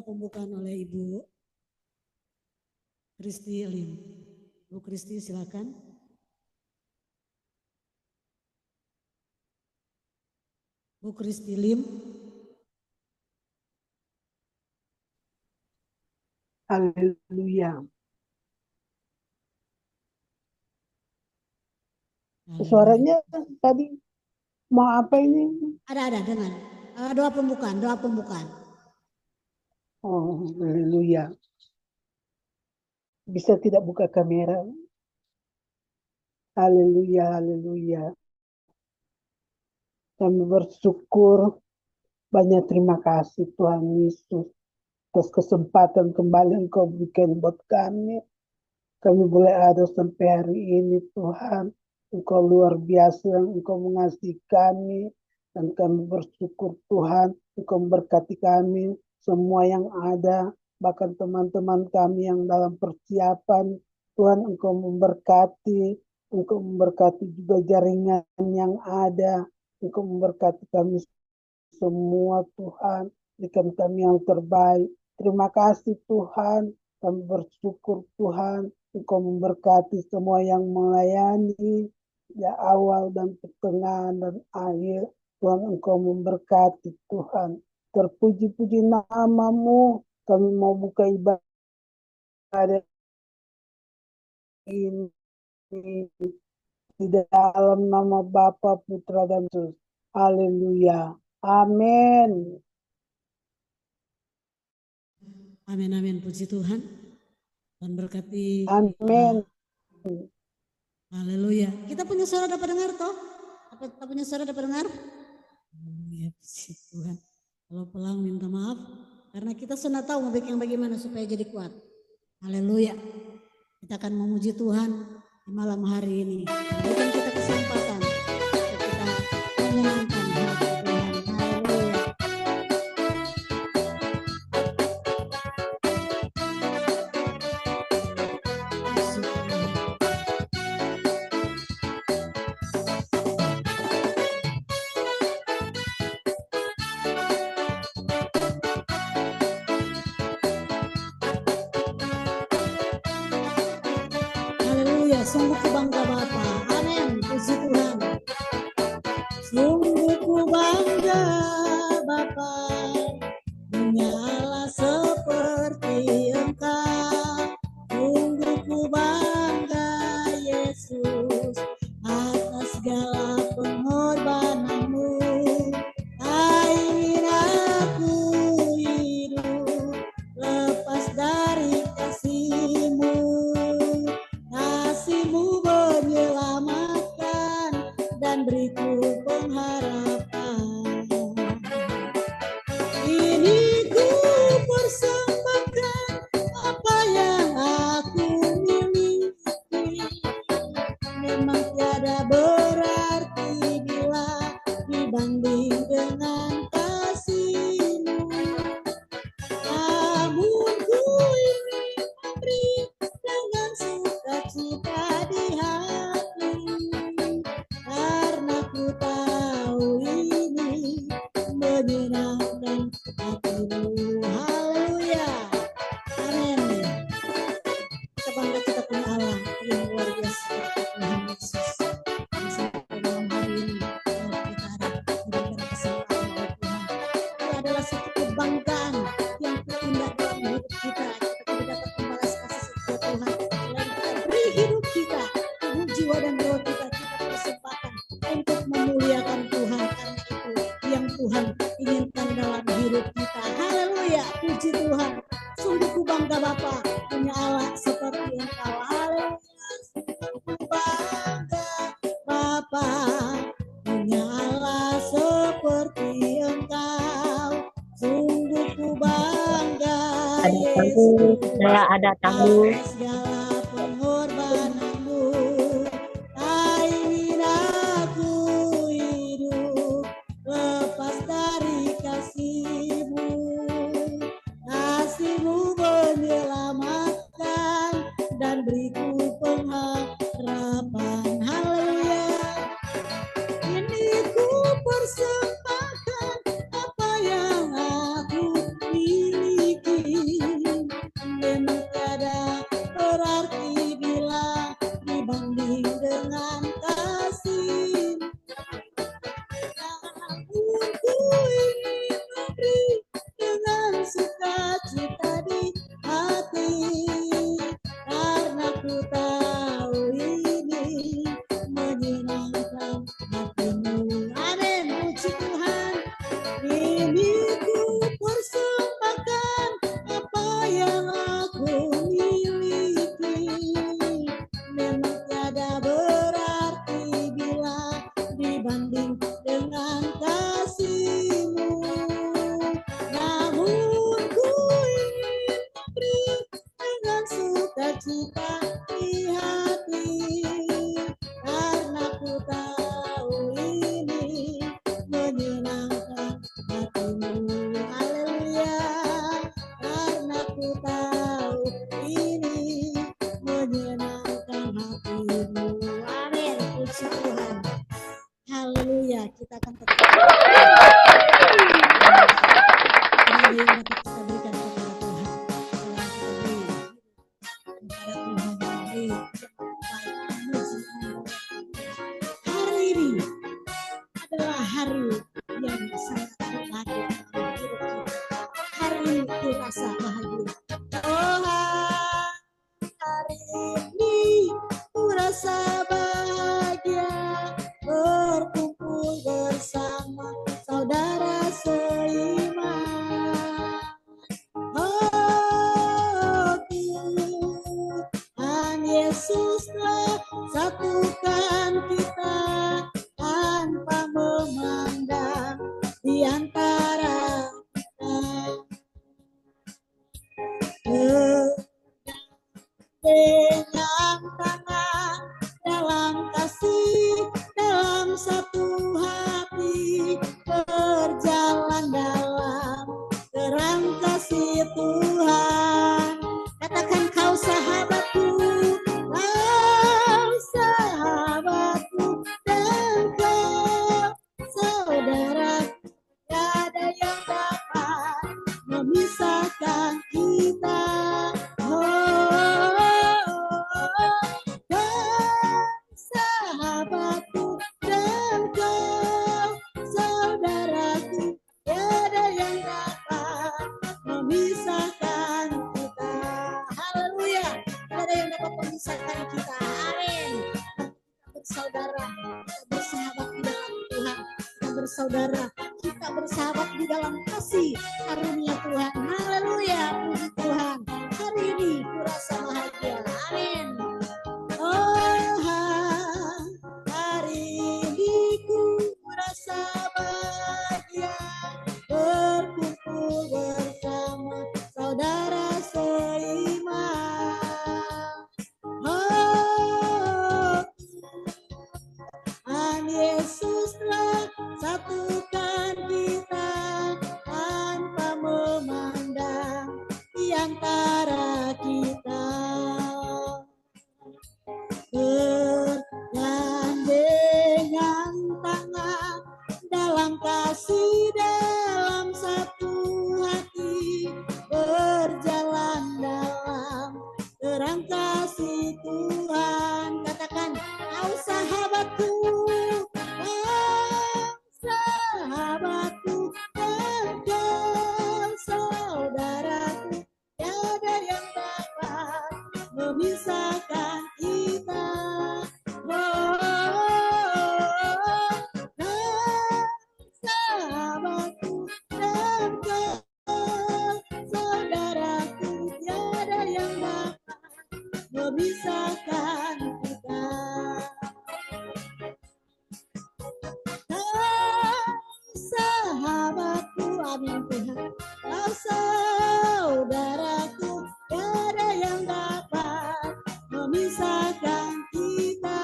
Pembukaan oleh Ibu Kristi Lim. Bu Kristi silakan. Bu Kristi Lim. Haleluya. Suaranya tadi mau apa ini? Ada dengar. Doa pembukaan. Oh, haleluya. Bisa tidak buka kamera? Haleluya. Kami bersyukur, banyak terima kasih Tuhan Yesus atas kesempatan kembali Engkau berikan buat kami. Kami boleh ada sampai hari ini Tuhan. Engkau luar biasa, Engkau mengasihi kami. Dan kami bersyukur Tuhan, Engkau memberkati kami, semua yang ada, bahkan teman-teman kami yang dalam persiapan. Tuhan Engkau memberkati juga jaringan yang ada. Engkau memberkati kami semua Tuhan, berikan kami yang terbaik. Terima kasih Tuhan, kami bersyukur Tuhan, Engkau memberkati semua yang melayani, ya awal dan pertengahan dan akhir. Tuhan Engkau memberkati Tuhan. Terpuji-puji nama-Mu, kami mau buka ibadah ini di dalam nama Bapa, Putra dan Yesus. Haleluya. Amin. Amin. Puji Tuhan. Dan berkati. Amin. Haleluya. Kita punya suara dapat dengar toh? Kita punya suara dapat dengar? Ya puji Tuhan. Kalau pelang minta maaf. Karena kita sudah tahu mau bikin bagaimana supaya jadi kuat. Haleluya. Kita akan memuji Tuhan di malam hari ini. Berikan kita kesempatan untuk kita menyenangkan hati Tuhan. Haleluya. sungguh ku bangga Bapa. Amin. Puji Tuhan. Sungguh ku bangga Bapa, punya Allah seperti Engkau. Sungguh ku bangga Yesus atas segala pengorbananmu. Tak ingin aku hidup lepas dari kasih-Mu. Kasih-Mu menyelamatkan dan beriku pengharapan. Ini ku persembahkan apa yang aku miliki. Memang tiada berarti bila dibanding dengan kasih-Mu. Namun ku ingin memberi dengan sukacita di hati, karena ku tahu ini menyenangkan hati-Mu. Haleluya. Amin. Kita bangga kita punya Allah yang luar biasa, Tuhan Yesus. Sampai malam hari ini kita harap diberikan kesempatan oleh Tuhan. Ini adalah satu kebanggaan yang terindah dalam hidup kita. Kita tidak dapat membalas kasih setia Tuhan. Selain kita beri hidup kita, tubuh, jiwa dan roh kita persembahkan untuk memuliakan Tuhan. Karena itu yang Tuhan inginkan dalam hidup kita. Haleluya, puji Tuhan. Sungguh ku bangga Bapa, punya Allah seperti Engkau. Haleluya, sungguh ku bangga Bapa, punya Allah seperti Engkau. Sungguh ku bangga Yesus ada tamu. atas segala pengorbananmu. Tak ingin aku hidup lepas dari kasih-Mu. Kasih-Mu menyelamatkan dan beriku pengharapan. Haleluya. Ini ku persembahkan apa yang aku miliki. Memang tiada berarti bila dibanding dengan kasih. Namun ku ingin memberi dengan sukacita di hati, karena ku tahu ini menyenangkan hati-Mu. Amin. Puji Tuhan. Ini ku persembahkan apa yang aku miliki. Memang tiada berarti bila dibanding dengan kasih-Mu. Namun ku ingin memberi dengan sukacita di hati, karena ku tahu ini menyenangkan hati-Mu. Haleluya. Karena ku tahu ini menyenangkan hati-Mu. Amin. Puji Tuhan. Haleluya. Kita akan tetap yang dapat kita berikan kepada Tuhan. Dalam kita beri kepada Tuhan, beri baik muji. Hari ini adalah hari yang sangat berbahagia dalam hidup kita. Hari ini dirasa bahagia. Oh, hari ini ku rasa bahagia berkumpul bersama saudara seiman. Oh, Tuhan Yesus telah satukan kita tanpa memandang di antara kita. Dengan tangan dalam kasih, dalam satu hati, berjalan dalam terang kasih Tuhan. Katakan kau sahabatku, dan kau saudara. Tiada yang dapat memisahkan kita. saudara. Kita bersahabat di dalam kasih karunia Tuhan. Haleluya, puji Tuhan. Hari ini kurasa bahagia. Amin. Oh, hari ini kurasa bahagia berkumpul bersama saudara seiman. Oh, Tuhan Yesus telah satukan kita tanpa memandang di antara kita. Bergandengan tangan dalam kasih, dalam satu hati, berjalan dalam terang kasih Tuhan. Katakan, kau sahabatku, kau sahabatku, kau saudaraku, tiada yang dapat memisahkan kita. Sahabatku dan kau saudaraku, tiada yang dapat memisahkan kita. Sahabatku, amin Tuhan, kau saudaraku, tiada yang dapat memisahkan kita.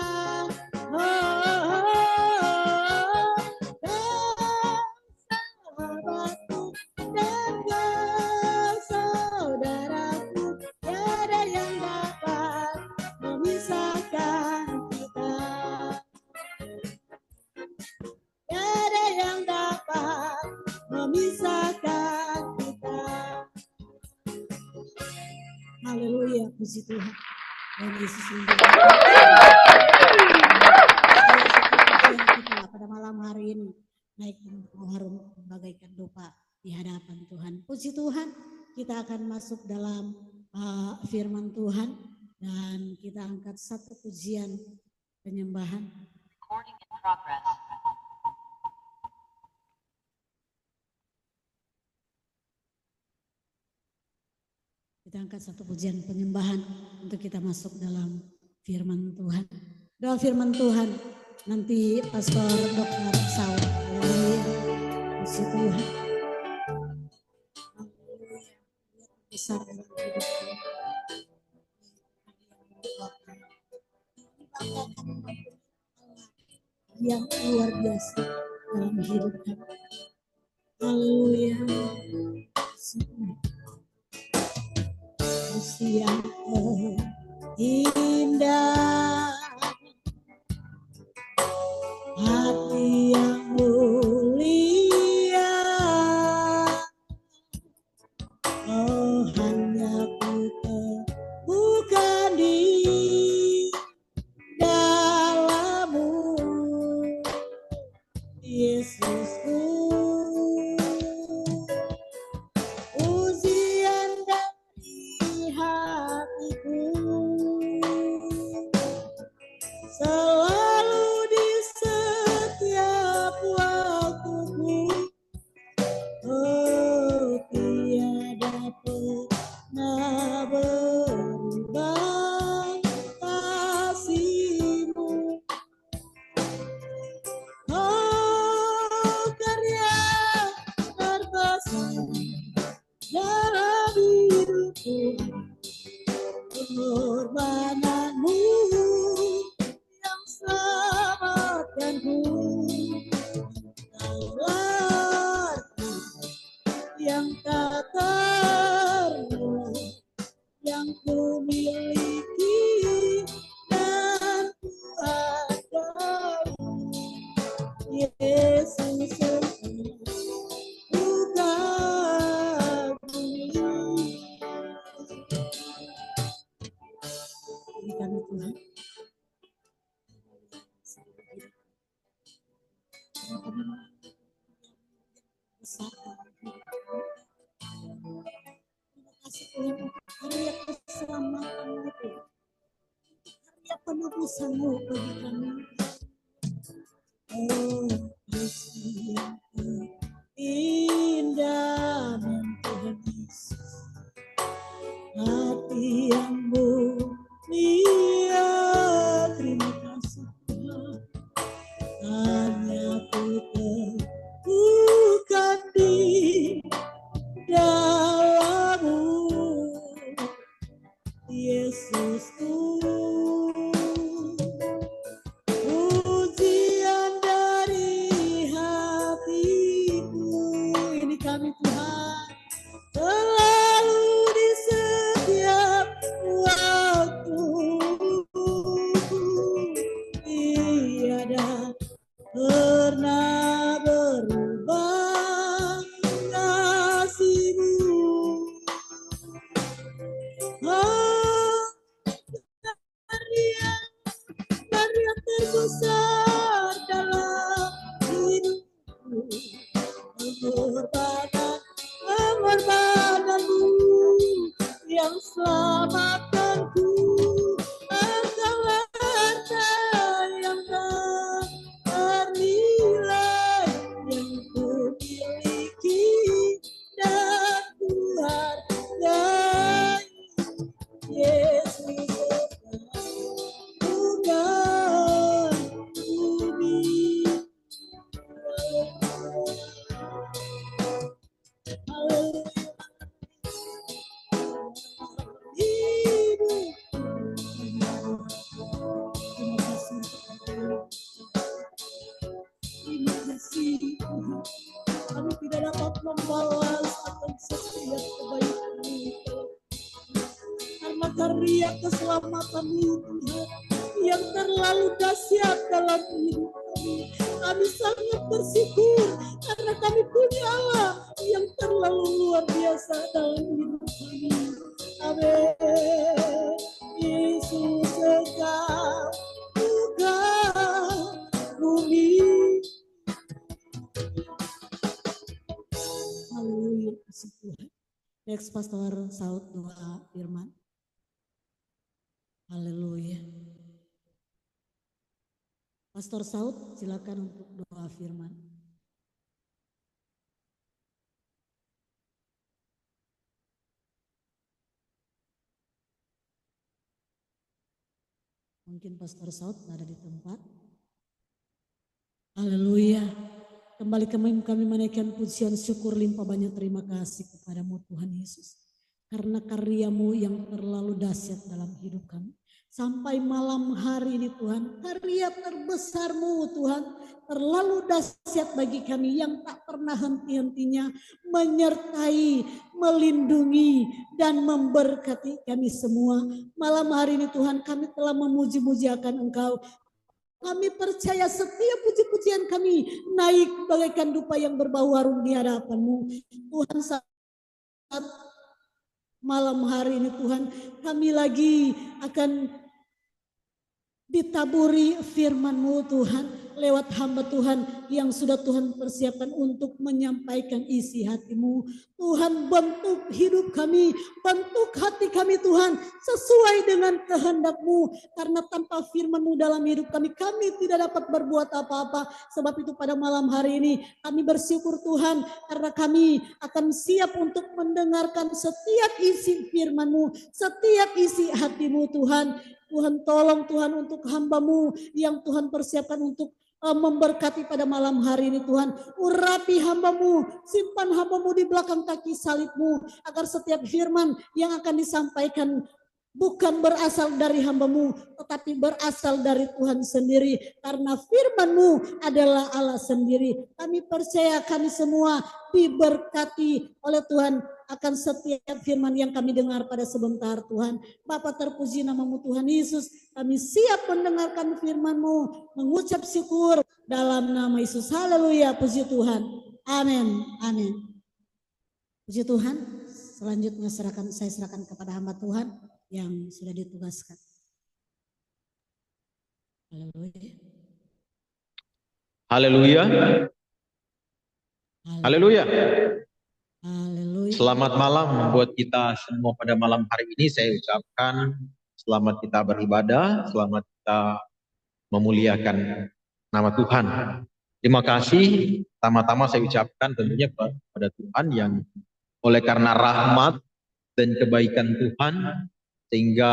Sahabatku dan kau saudaraku, tiada yang dapat memisahkan kita. Tiada yang dapat memisahkan kita. Haleluya, puji Tuhan. Dan Yesus kita pada malam hari ini naik harum bagaikan dupa di hadapan Tuhan. Puji Tuhan, kita akan masuk dalam firman Tuhan dan kita angkat satu pujian penyembahan. Recording in progress. Kita angkat satu pujian penyembahan untuk kita masuk dalam firman Tuhan. Doa firman Tuhan nanti Pastor Dr. Saul. Haleluya. Puji Tuhan. Haleluya. Besar dalam hidup yang luar biasa dalam hidup kami. Haleluya. Yang indah, hati yang mulia, oh hanya ku temukan di dalam-Mu, Yesusku. Selalu di setiap waktuku, oh tiada pernah berubah kasih-Mu. Oh karya terbesar dalam hidupku, pengorbanan-Mu yang selamatkanku, Kaulah yang tak ternilai yang ku miliki dan ku hargai, Yesus ku kagumi. Beri kami Tuhan. Terima kasih Tuhan untuk karya keselamatan-Mu, karya penebusan-Mu bagi kami. Oh Yesus. yang selamatkanku, Engkaulah harta yang tak ternilai yang kumiliki dan ku hargai. Yesus bukan bumi. Haleluya. Hidup. Terima kasih. Terima kasih Tuhan. Kami tidak dapat membalas akan setiap kebaikan-Mu karena karya keselamatan-Mu Tuhan yang terlalu dahsyat dalam hidup kami. Kami sangat bersyukur karena kami punya Allah yang terlalu luar biasa dalam hidup kami. Amin. Yesus Engkau bukan bumi. Haleluya, kasih Tuhan. Next Pastor Saud doa firman. Haleluya. Pastor Saud silakan untuk doa firman. Mungkin Pastor Saud ada di tempat. Haleluya. Kembali kami menaikkan pujian syukur limpah banyak terima kasih kepadamu Tuhan Yesus. Karena karya-Mu yang terlalu dahsyat dalam hidup kami. Sampai malam hari ini Tuhan, karya terbesar-Mu Tuhan terlalu dahsyat bagi kami yang tak pernah henti-hentinya menyertai, melindungi dan memberkati kami semua. Malam hari ini Tuhan kami telah memuji-muji akan Engkau. Kami percaya setiap puji-pujian kami naik bagaikan dupa yang berbau harum di hadapan-Mu. Tuhan, saat malam hari ini Tuhan kami lagi akan ditaburi firman-Mu Tuhan lewat hamba Tuhan yang sudah Tuhan persiapkan untuk menyampaikan isi hati-Mu. Tuhan, bentuk hidup kami, bentuk hati kami Tuhan sesuai dengan kehendak-Mu. Karena tanpa firman-Mu dalam hidup kami, kami tidak dapat berbuat apa-apa. Sebab itu pada malam hari ini kami bersyukur Tuhan karena kami akan siap untuk mendengarkan setiap isi firman-Mu, setiap isi hati-Mu Tuhan. Tuhan tolong Tuhan untuk hamba-Mu yang Tuhan persiapkan untuk memberkati pada malam hari ini Tuhan. Urapi hamba-Mu, simpan hamba-Mu di belakang kaki salib-Mu agar setiap firman yang akan disampaikan bukan berasal dari hamba-Mu tetapi berasal dari Tuhan sendiri. Karena firman-Mu adalah Allah sendiri. Kami percaya kami semua diberkati oleh Tuhan akan setiap firman yang kami dengar pada sebentar Tuhan. Bapa terpuji namamu Tuhan Yesus. Kami siap mendengarkan firman-Mu, mengucap syukur dalam nama Yesus. Haleluya, puji Tuhan. Amin. Amin. Puji Tuhan. Selanjutnya saya serahkan kepada hamba Tuhan yang sudah ditugaskan. Haleluya. Haleluya. Haleluya. Haleluya. Selamat malam buat kita semua pada malam hari ini. Saya ucapkan selamat kita beribadah, selamat kita memuliakan nama Tuhan. Terima kasih. Pertama-tama saya ucapkan tentunya kepada Tuhan yang oleh karena rahmat dan kebaikan Tuhan sehingga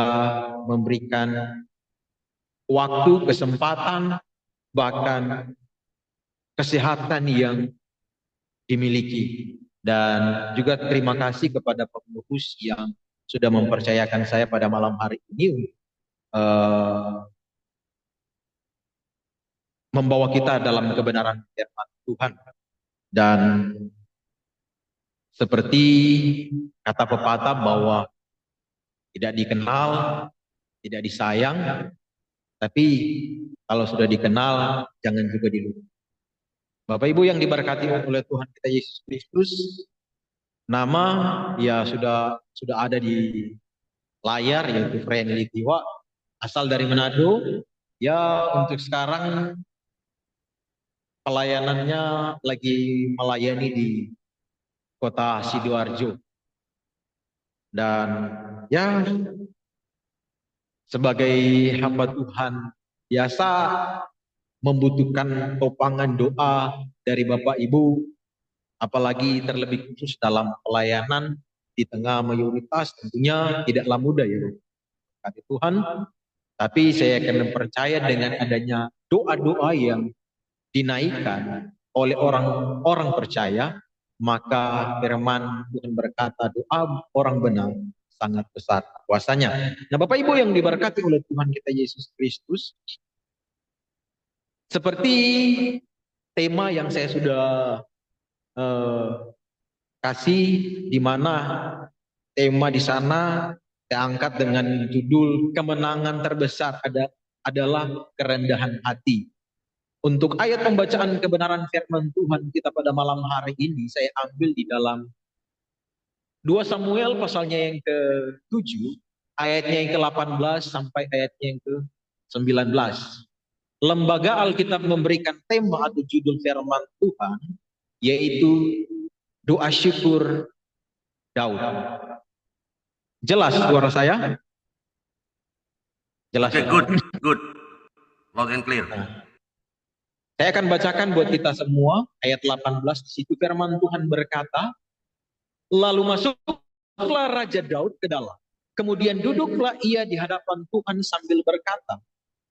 memberikan waktu, kesempatan, bahkan kesehatan yang dimiliki. Dan juga terima kasih kepada pengurus yang sudah mempercayakan saya pada malam hari ini membawa kita dalam kebenaran firman Tuhan. Dan seperti kata pepatah bahwa tidak dikenal, tidak disayang, tapi kalau sudah dikenal jangan juga dilupakan. Bapak Ibu yang diberkati oleh Tuhan kita Yesus Kristus, nama ya sudah ada di layar, yaitu Friendly Tiwa, asal dari Manado. Ya untuk sekarang pelayanannya lagi melayani di kota Sidoarjo. Dan Ya, sebagai hamba Tuhan biasa membutuhkan topangan doa dari Bapak Ibu, apalagi terlebih khusus dalam pelayanan di tengah mayoritas tentunya tidaklah mudah ya kata Tuhan. Tapi saya akan percaya dengan adanya doa-doa yang dinaikkan oleh orang-orang percaya, maka firman Tuhan berkata doa orang benar sangat besar kuasanya. Nah, Bapak Ibu yang diberkati oleh Tuhan kita Yesus Kristus, seperti tema yang saya sudah kasih, di mana tema di sana saya angkat dengan judul kemenangan terbesar adalah kerendahan hati. Untuk ayat pembacaan kebenaran firman Tuhan kita pada malam hari ini saya ambil di dalam 2 Samuel pasalnya yang ke-7, ayatnya yang ke-18 sampai ayatnya yang ke-19. Lembaga Alkitab memberikan tema atau judul firman Tuhan yaitu doa syukur Daud. Jelas suara saya? Jelas. Okay, good. Loud and clear. Saya akan bacakan buat kita semua ayat 18. Di situ firman Tuhan berkata, lalu masuklah Raja Daud ke dalam. Kemudian duduklah ia di hadapan Tuhan sambil berkata,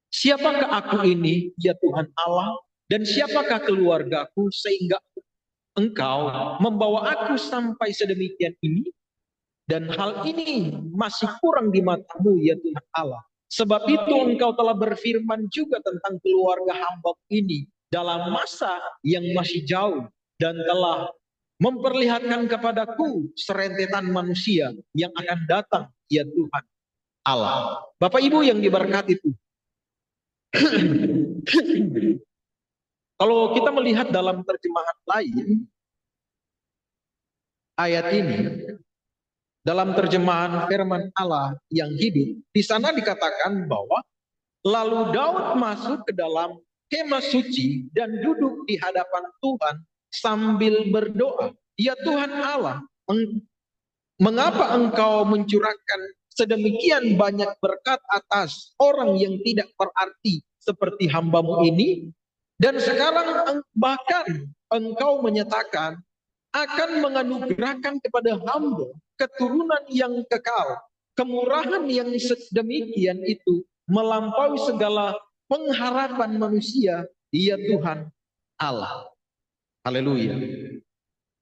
siapakah aku ini, ya Tuhan Allah, dan siapakah keluargaku sehingga Engkau membawa aku sampai sedemikian ini? Dan hal ini masih kurang di matamu, ya Tuhan Allah. Sebab itu Engkau telah berfirman juga tentang keluarga hamba ini dalam masa yang masih jauh, dan telah memperlihatkan kepadaku serentetan manusia yang akan datang, ya Tuhan Allah. Bapak Ibu yang diberkati itu, kalau kita melihat dalam terjemahan lain ayat ini, dalam terjemahan firman Allah yang hidup, di sana dikatakan bahwa lalu Daud masuk ke dalam kemah suci dan duduk di hadapan Tuhan sambil berdoa, ya Tuhan Allah, mengapa Engkau mencurahkan sedemikian banyak berkat atas orang yang tidak berarti seperti hamba-Mu ini? Dan sekarang bahkan Engkau menyatakan akan menganugerahkan kepada hamba keturunan yang kekal. Kemurahan yang sedemikian itu melampaui segala pengharapan manusia, ya Tuhan Allah. Haleluya.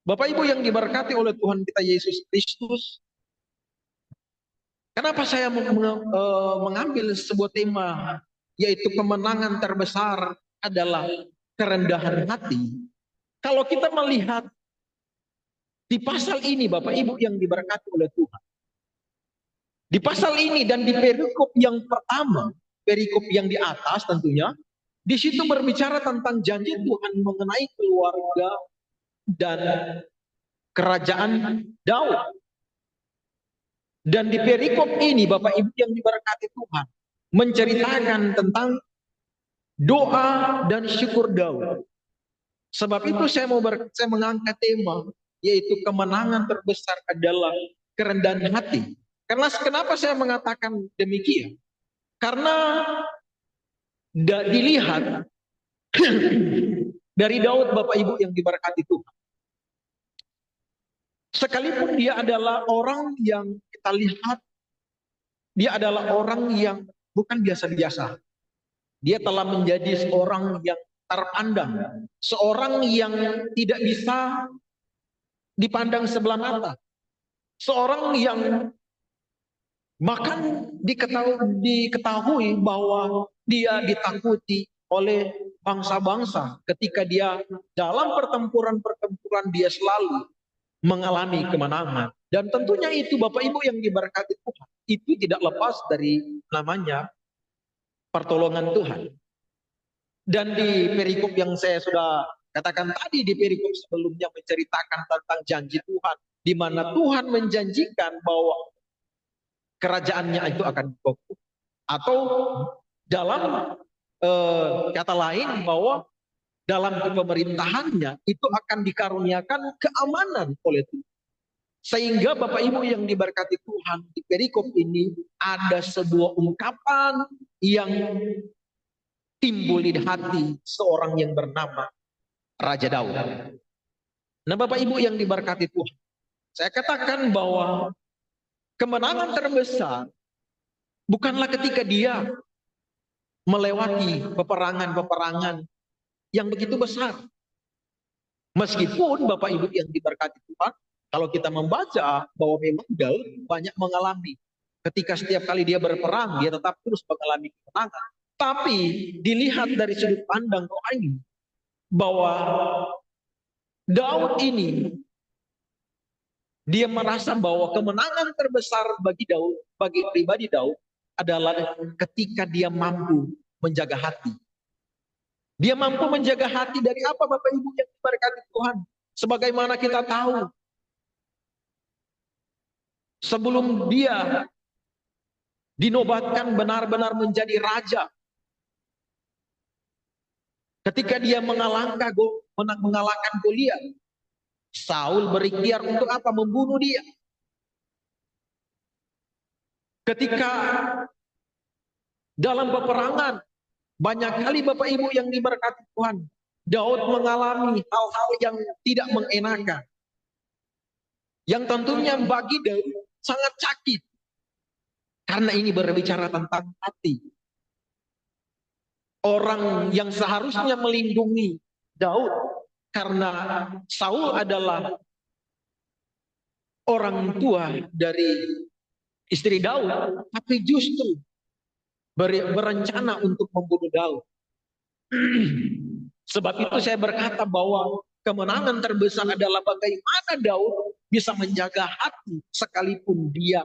Bapak Ibu yang diberkati oleh Tuhan kita Yesus Kristus, kenapa saya mengambil sebuah tema yaitu kemenangan terbesar adalah kerendahan hati? Kalau kita melihat di pasal ini, Bapak Ibu yang diberkati oleh Tuhan, di pasal ini dan di perikop yang pertama, perikop yang di atas tentunya, di situ berbicara tentang janji Tuhan mengenai keluarga dan kerajaan Daud. Dan di perikop ini, Bapak Ibu yang diberkati Tuhan, menceritakan tentang doa dan syukur Daud. Sebab itu saya mengangkat tema yaitu kemenangan terbesar adalah kerendahan hati. Karena kenapa saya mengatakan demikian? Karena dilihat dari Daud, Bapak Ibu yang diberkati Tuhan, sekalipun dia adalah orang yang kita lihat, dia adalah orang yang bukan biasa-biasa. Dia telah menjadi seorang yang terpandang, seorang yang tidak bisa dipandang sebelah mata, seorang yang bahkan diketahui bahwa dia ditakuti oleh bangsa-bangsa. Ketika dia dalam pertempuran dia selalu mengalami kemenangan. Dan tentunya itu Bapak Ibu yang diberkati Tuhan, itu tidak lepas dari namanya pertolongan Tuhan. Dan di perikop yang saya sudah katakan tadi, di perikop sebelumnya menceritakan tentang janji Tuhan, di mana Tuhan menjanjikan bahwa kerajaannya itu akan kokoh. Atau dalam kata lain bahwa dalam pemerintahannya itu akan dikaruniakan keamanan oleh Tuhan. Sehingga Bapak Ibu yang diberkati Tuhan, di perikop ini ada sebuah ungkapan yang timbul di hati seorang yang bernama Raja Daud. Nah Bapak Ibu yang diberkati Tuhan, saya katakan bahwa kemenangan terbesar bukanlah ketika dia melewati peperangan-peperangan yang begitu besar. Meskipun Bapak Ibu yang diberkati Tuhan, kalau kita membaca bahwa memang Daud banyak mengalami. Ketika setiap kali dia berperang, dia tetap terus mengalami kemenangan. Tapi dilihat dari sudut pandang doa ini, bahwa Daud ini, dia merasa bahwa kemenangan terbesar bagi Daud, bagi pribadi Daud, adalah ketika dia mampu menjaga hati. Dia mampu menjaga hati dari apa Bapak Ibu yang diberkati Tuhan? Sebagaimana kita tahu, sebelum dia dinobatkan benar-benar menjadi raja, ketika dia mengalahkan Goliat, Saul berikhtiar untuk apa? Membunuh dia. Ketika dalam peperangan, banyak kali Bapak Ibu yang diberkati Tuhan, Daud mengalami hal-hal yang tidak mengenakan, yang tentunya bagi Daud sangat sakit. Karena ini berbicara tentang hati. Orang yang seharusnya melindungi Daud, karena Saul adalah orang tua dari istri Daud, tapi justru berencana untuk membunuh Daud. Sebab itu saya berkata bahwa kemenangan terbesar adalah bagaimana Daud bisa menjaga hati sekalipun dia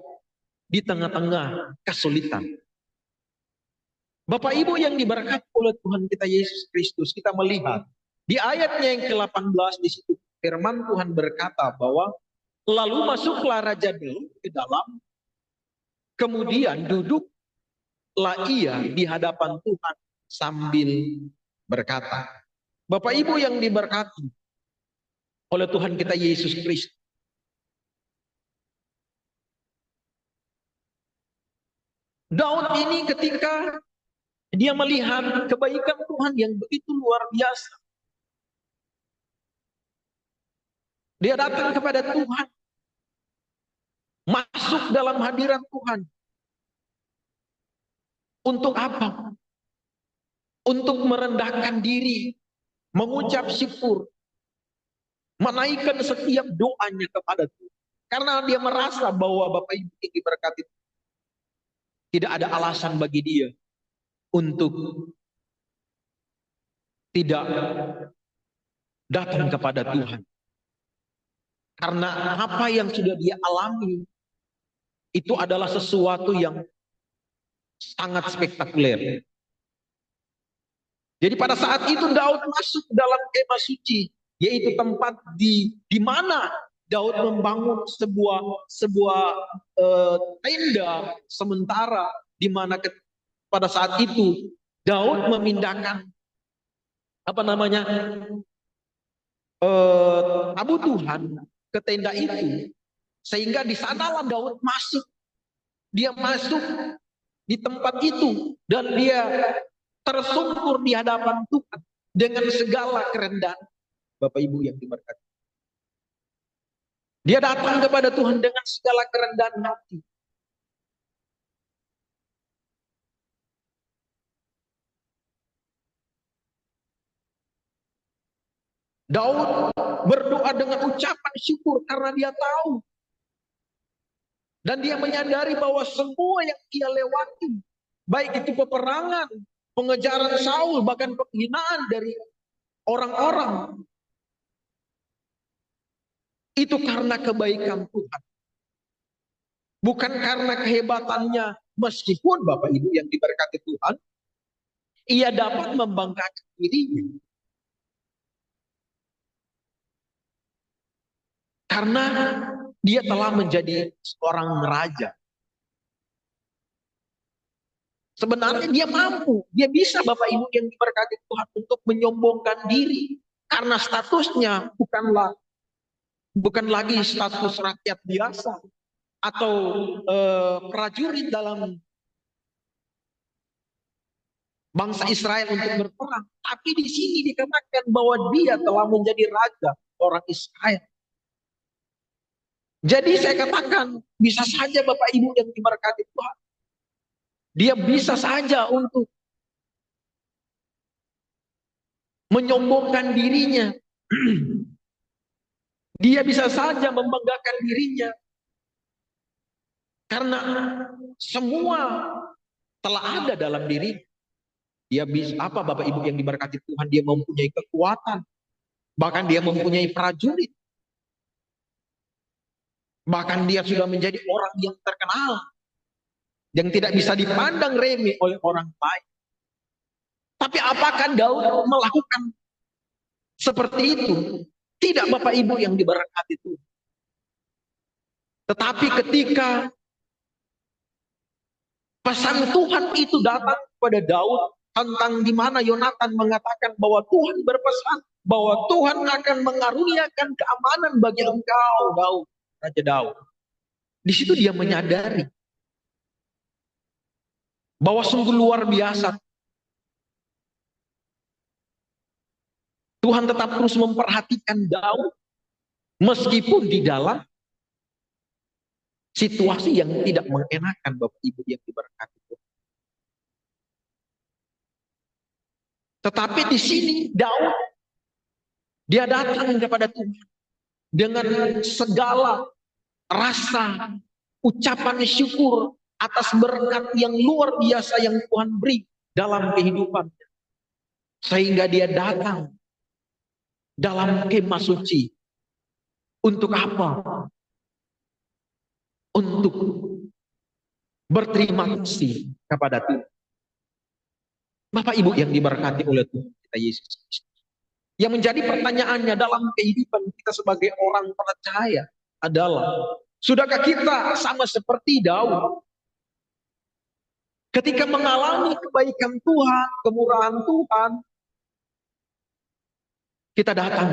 di tengah-tengah kesulitan. Bapak Ibu yang diberkati oleh Tuhan kita Yesus Kristus, kita melihat di ayatnya yang ke-18 di situ firman Tuhan berkata bahwa lalu masuklah Raja Daud ke dalam, kemudian duduklah ia di hadapan Tuhan sambil berkata. Bapak Ibu yang diberkati oleh Tuhan kita Yesus Kristus, Daud ini ketika dia melihat kebaikan Tuhan yang begitu luar biasa, dia datang kepada Tuhan, masuk dalam hadirat Tuhan. Untuk apa? Untuk merendahkan diri, mengucap syukur, menaikkan setiap doanya kepada Tuhan. Karena dia merasa bahwa Bapak Ibu yang diberkati, tidak ada alasan bagi dia untuk tidak datang kepada Tuhan. Karena apa yang sudah dia alami itu adalah sesuatu yang sangat spektakuler. Jadi pada saat itu Daud masuk dalam kemah suci, yaitu tempat di mana Daud membangun sebuah tenda sementara, di mana pada saat itu Daud memindahkan tabu Tuhan ke tenda itu, sehingga di sanalah Daud masuk. Dia masuk di tempat itu dan dia tersungkur di hadapan Tuhan dengan segala kerendahan. Bapak Ibu yang diberkati, dia datang kepada Tuhan dengan segala kerendahan hati. Daud berdoa dengan ucapan syukur karena dia tahu dan dia menyadari bahwa semua yang ia lewati, baik itu peperangan, pengejaran Saul, bahkan penghinaan dari orang-orang, itu karena kebaikan Tuhan, bukan karena kehebatannya. Meskipun Bapak Ibu yang diberkati Tuhan, ia dapat membanggakan dirinya karena dia telah menjadi seorang raja. Sebenarnya dia mampu, dia bisa Bapak Ibu yang diberkati Tuhan untuk menyombongkan diri. Karena statusnya bukanlah bukan lagi status rakyat biasa atau prajurit dalam bangsa Israel untuk berperang. Tapi di sini dikatakan bahwa dia telah menjadi raja orang Israel. Jadi saya katakan, bisa saja Bapak Ibu yang diberkati Tuhan, dia bisa saja untuk menyombongkan dirinya. Dia bisa saja membanggakan dirinya. Karena semua telah ada dalam diri. Dia bisa apa Bapak Ibu yang diberkati Tuhan, dia mempunyai kekuatan. Bahkan dia mempunyai prajurit. Bahkan dia sudah menjadi orang yang terkenal. Yang tidak bisa dipandang remeh oleh orang lain. Tapi apakah Daud melakukan seperti itu? Tidak Bapak Ibu yang diberkati Tuhan. Tetapi ketika pesan Tuhan itu datang kepada Daud tentang di mana Yonatan mengatakan bahwa Tuhan berpesan bahwa Tuhan akan mengaruniakan keamanan bagi engkau, Daud, Raja Daud. Di situ dia menyadari bahwa sungguh luar biasa Tuhan tetap terus memperhatikan Daud meskipun di dalam situasi yang tidak mengenakan Bapak Ibu yang diberkati Tuhan. Tetapi di sini Daud dia datang kepada Tuhan dengan segala rasa ucapan syukur atas berkat yang luar biasa yang Tuhan beri dalam kehidupannya. Sehingga dia datang dalam kemah suci. Untuk apa? Untuk berterima kasih kepada Tuhan. Bapak Ibu yang diberkati oleh Tuhan kita Yesus Kristus. Yang menjadi pertanyaannya dalam kehidupan kita sebagai orang percaya adalah, sudahkah kita sama seperti Daud? Ketika mengalami kebaikan Tuhan, kemurahan Tuhan, kita datang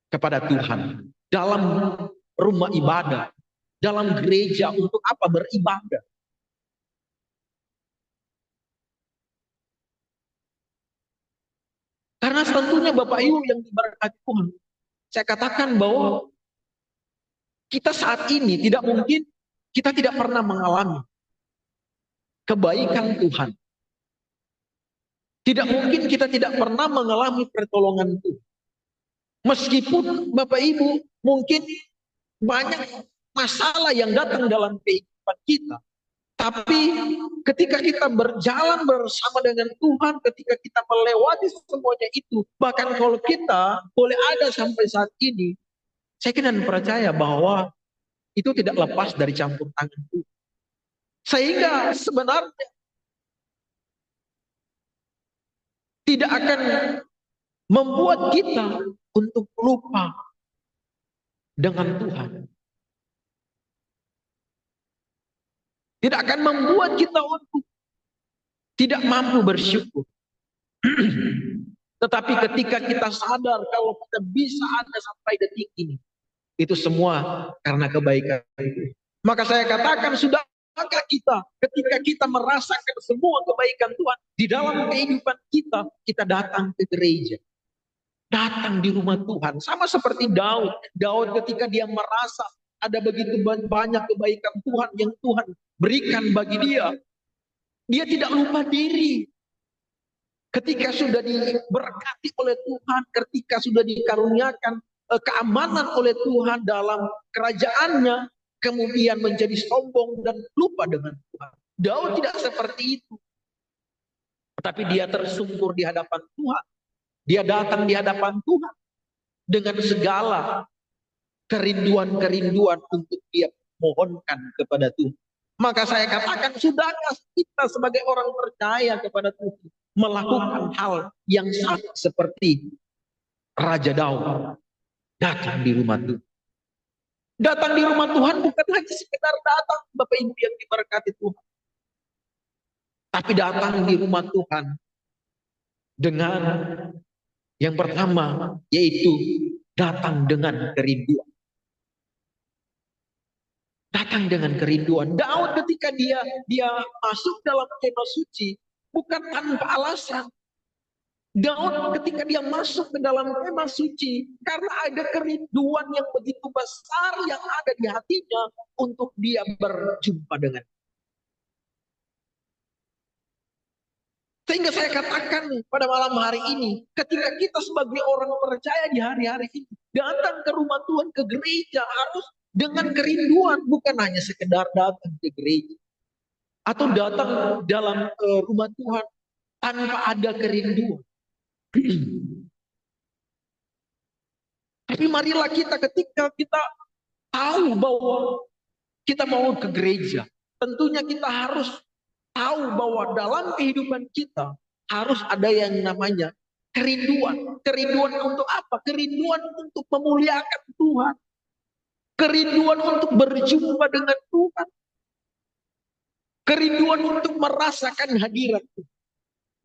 kepada Tuhan dalam rumah ibadah, dalam gereja untuk apa? Beribadah. Karena tentunya Bapak Ibu yang diberkati Tuhan, saya katakan bahwa kita saat ini tidak mungkin kita tidak pernah mengalami kebaikan Tuhan. Tidak mungkin kita tidak pernah mengalami pertolongan Tuhan. Meskipun Bapak Ibu mungkin banyak masalah yang datang dalam kehidupan kita. Tapi ketika kita berjalan bersama dengan Tuhan, ketika kita melewati semuanya itu, bahkan kalau kita boleh ada sampai saat ini, saya kira dan percaya bahwa itu tidak lepas dari campur tangan Tuhan. Sehingga sebenarnya tidak akan membuat kita untuk lupa dengan Tuhan. Tidak akan membuat kita untuk tidak mampu bersyukur. Tetapi ketika kita sadar kalau kita bisa ada sampai detik ini, itu semua karena kebaikan itu. Maka saya katakan, sudahkah kita ketika kita merasakan semua kebaikan Tuhan di dalam kehidupan kita, kita datang ke gereja. Datang di rumah Tuhan. Sama seperti Daud. Daud ketika dia merasa ada begitu banyak kebaikan Tuhan yang Tuhan berikan bagi dia. Dia tidak lupa diri. Ketika sudah diberkati oleh Tuhan, ketika sudah dikaruniakan keamanan oleh Tuhan dalam kerajaannya, kemudian menjadi sombong dan lupa dengan Tuhan. Daud tidak seperti itu. Tetapi dia tersungkur di hadapan Tuhan. Dia datang di hadapan Tuhan dengan segala kerinduan-kerinduan untuk dia mohonkan kepada Tuhan. Maka saya katakan, sudahkah kita sebagai orang percaya kepada Tuhan melakukan hal yang sama seperti Raja Daud, datang di rumah Tuhan. Datang di rumah Tuhan bukan hanya sekedar datang, Bapak Ibu yang diberkati Tuhan, tapi datang di rumah Tuhan dengan yang pertama, yaitu datang dengan kerinduan. Datang dengan kerinduan. Daud ketika dia masuk dalam kemah suci bukan tanpa alasan. Daud ketika dia masuk ke dalam kemah suci karena ada kerinduan yang begitu besar yang ada di hatinya untuk dia berjumpa dengan. Sehingga saya katakan pada malam hari ini, ketika kita sebagai orang percaya di hari-hari ini datang ke rumah Tuhan, ke gereja, harus dengan kerinduan, bukan hanya sekedar datang ke gereja atau datang dalam rumah Tuhan tanpa ada kerinduan. Tapi marilah kita ketika kita tahu bahwa kita mau ke gereja, tentunya kita harus tahu bahwa dalam kehidupan kita harus ada yang namanya kerinduan. Kerinduan untuk apa? Kerinduan untuk memuliakan Tuhan. Kerinduan untuk berjumpa dengan Tuhan. Kerinduan untuk merasakan hadirat Tuhan.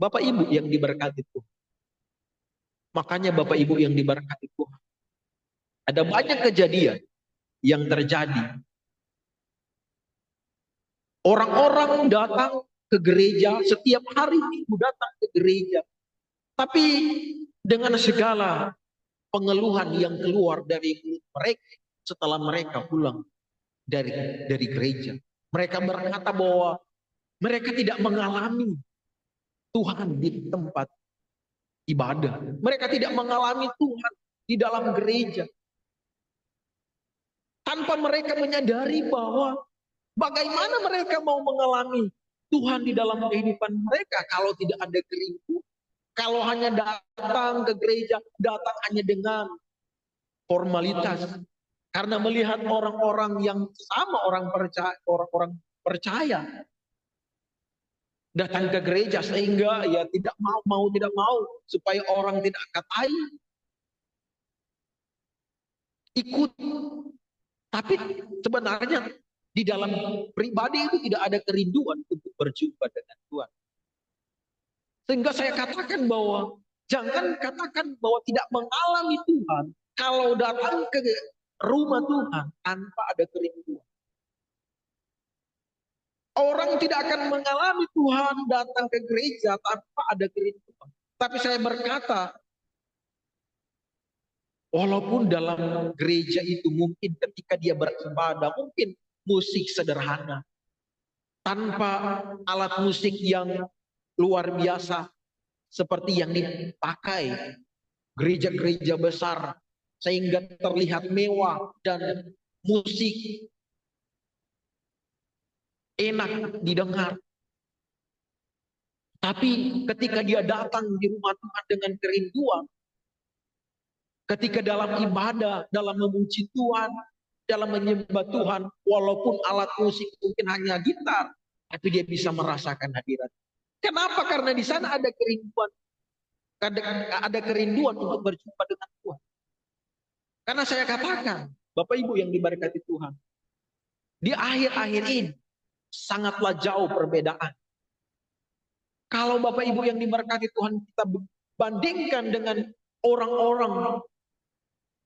Bapak Ibu yang diberkati Tuhan. Makanya Bapak Ibu yang diberkati Tuhan. Ada banyak kejadian yang terjadi. Orang-orang datang ke gereja setiap hari Minggu, datang ke gereja. Tapi dengan segala pengeluhan yang keluar dari mulut mereka setelah mereka pulang dari gereja. Mereka berkata bahwa mereka tidak mengalami Tuhan di tempat ibadah. Mereka tidak mengalami Tuhan di dalam gereja. Tanpa mereka menyadari bahwa bagaimana mereka mau mengalami Tuhan di dalam kehidupan mereka kalau tidak ada kerinduan. Kalau hanya datang ke gereja, datang hanya dengan formalitas. Karena melihat orang-orang yang sama orang percaya datang ke gereja sehingga ya tidak mau supaya orang tidak katai ikut. Tapi sebenarnya di dalam pribadi itu tidak ada kerinduan untuk berjumpa dengan Tuhan. Sehingga saya katakan bahwa jangan katakan bahwa tidak mengalami Tuhan kalau datang ke rumah Tuhan tanpa ada kerinduan. Orang tidak akan mengalami Tuhan datang ke gereja tanpa ada kerinduan. Tapi saya berkata, walaupun dalam gereja itu mungkin ketika dia beribadah, mungkin musik sederhana. Tanpa alat musik yang luar biasa seperti yang dipakai gereja-gereja besar sehingga terlihat mewah dan musik enak didengar. Tapi ketika dia datang di rumah Tuhan dengan kerinduan, ketika dalam ibadah, dalam memuji Tuhan, dalam menyembah Tuhan, walaupun alat musik mungkin hanya gitar, tapi dia bisa merasakan hadirat. Kenapa? Karena di sana ada kerinduan. Ada kerinduan untuk berjumpa dengan Tuhan. Karena saya katakan, Bapak Ibu yang diberkati Tuhan, di akhir-akhir ini sangatlah jauh perbedaan. Kalau Bapak Ibu yang diberkati Tuhan kita bandingkan dengan orang-orang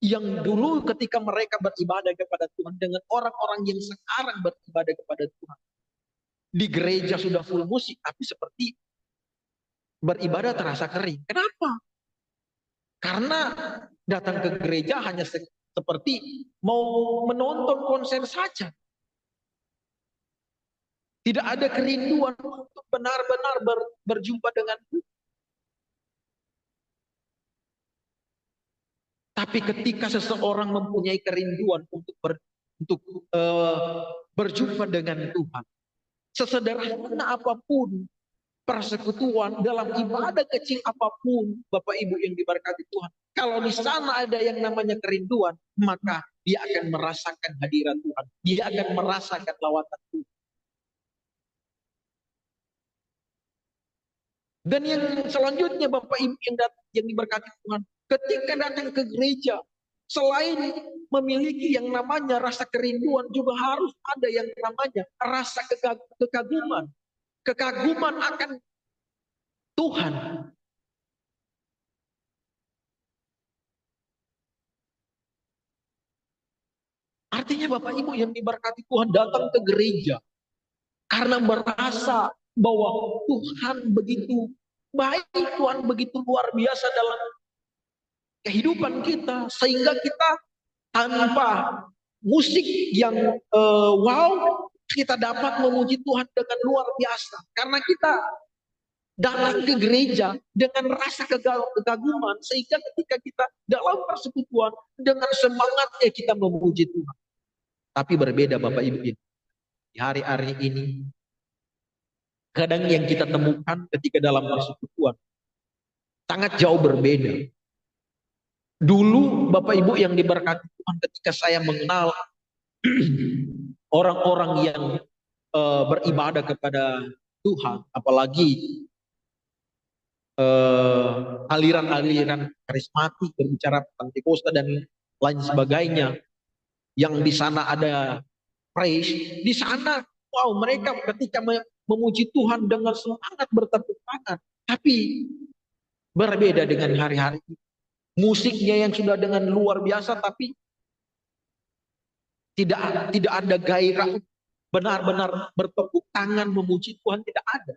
yang dulu ketika mereka beribadah kepada Tuhan dengan orang-orang yang sekarang beribadah kepada Tuhan. Di gereja sudah full musik, tapi seperti beribadah terasa kering. Kenapa? Karena datang ke gereja hanya seperti mau menonton konser saja. Tidak ada kerinduan untuk benar-benar berjumpa dengan Tuhan. Tapi ketika seseorang mempunyai kerinduan untuk berjumpa dengan Tuhan, sesederhana apapun persekutuan dalam ibadah kecil apapun, Bapak Ibu yang diberkati Tuhan, kalau di sana ada yang namanya kerinduan, maka dia akan merasakan hadirat Tuhan, dia akan merasakan lawatan Tuhan. Dan yang selanjutnya Bapak Ibu yang diberkati Tuhan, ketika datang ke gereja, selain memiliki yang namanya rasa kerinduan, juga harus ada yang namanya rasa kekaguman. Kekaguman akan Tuhan. Artinya Bapak Ibu yang diberkati Tuhan datang ke gereja karena merasa bahwa Tuhan begitu baik, Tuhan begitu luar biasa dalam kehidupan kita, sehingga kita tanpa musik yang wow, kita dapat memuji Tuhan dengan luar biasa. Karena kita datang ke gereja dengan rasa kegaguman, sehingga ketika kita dalam persekutuan dengan semangatnya kita memuji Tuhan. Tapi berbeda Bapak Ibu, di hari-hari ini kadang yang kita temukan ketika dalam persekutuan sangat jauh berbeda. Dulu Bapak Ibu yang diberkati Tuhan, ketika saya mengenal orang-orang yang beribadah kepada Tuhan, apalagi aliran-aliran karismatik, berbicara tentang Pentakosta dan lain sebagainya, yang di sana ada praise, di sana wow, mereka ketika memuji Tuhan dengan semangat bertepuk tangan. Tapi berbeda dengan hari-hari ini. Musiknya yang sudah dengan luar biasa, tapi tidak ada gairah benar-benar bertepuk tangan memuji Tuhan, tidak ada.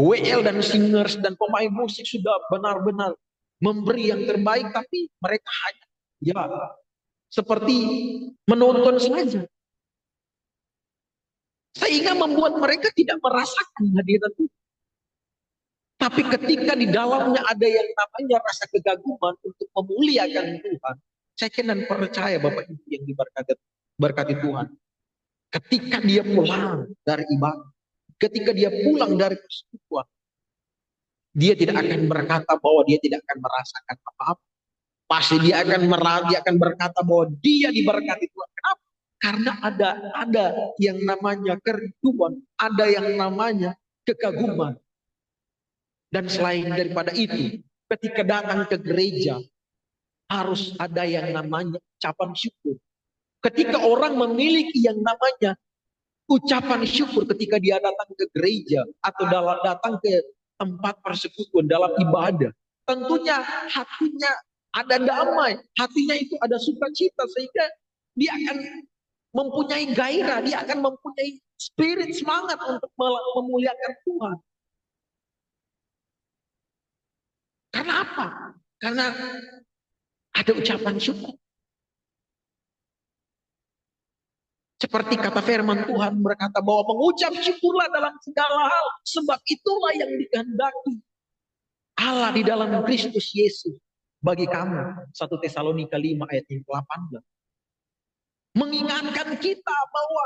WL dan singers dan pemain musik sudah benar-benar memberi yang terbaik, tapi mereka hanya seperti menonton saja, sehingga membuat mereka tidak merasakan hadirat Tuhan. Tapi ketika di dalamnya ada yang namanya rasa kegaguman untuk memuliakan Tuhan, saya dan percaya Bapak Ibu yang diberkati Tuhan, ketika dia pulang dari ibadah, ketika dia pulang dari persekutuan, dia tidak akan berkata bahwa dia tidak akan merasakan apa-apa. Pasti dia akan berkata bahwa dia diberkati Tuhan. Kenapa? Karena ada yang namanya kerinduan, ada yang namanya kekaguman. Dan selain daripada itu, ketika datang ke gereja, harus ada yang namanya ucapan syukur. Ketika orang memiliki yang namanya ucapan syukur ketika dia datang ke gereja atau datang ke tempat persekutuan dalam ibadah, tentunya hatinya ada damai, hatinya itu ada sukacita, sehingga dia akan mempunyai gairah, dia akan mempunyai spirit semangat untuk memuliakan Tuhan. Karena apa? Karena ada ucapan syukur. Seperti kata firman Tuhan berkata bahwa mengucap syukurlah dalam segala hal, sebab itulah yang dikehendaki Allah di dalam Kristus Yesus bagi kamu. 1 Tesalonika 5 ayat yang ke-18. Mengingatkan kita bahwa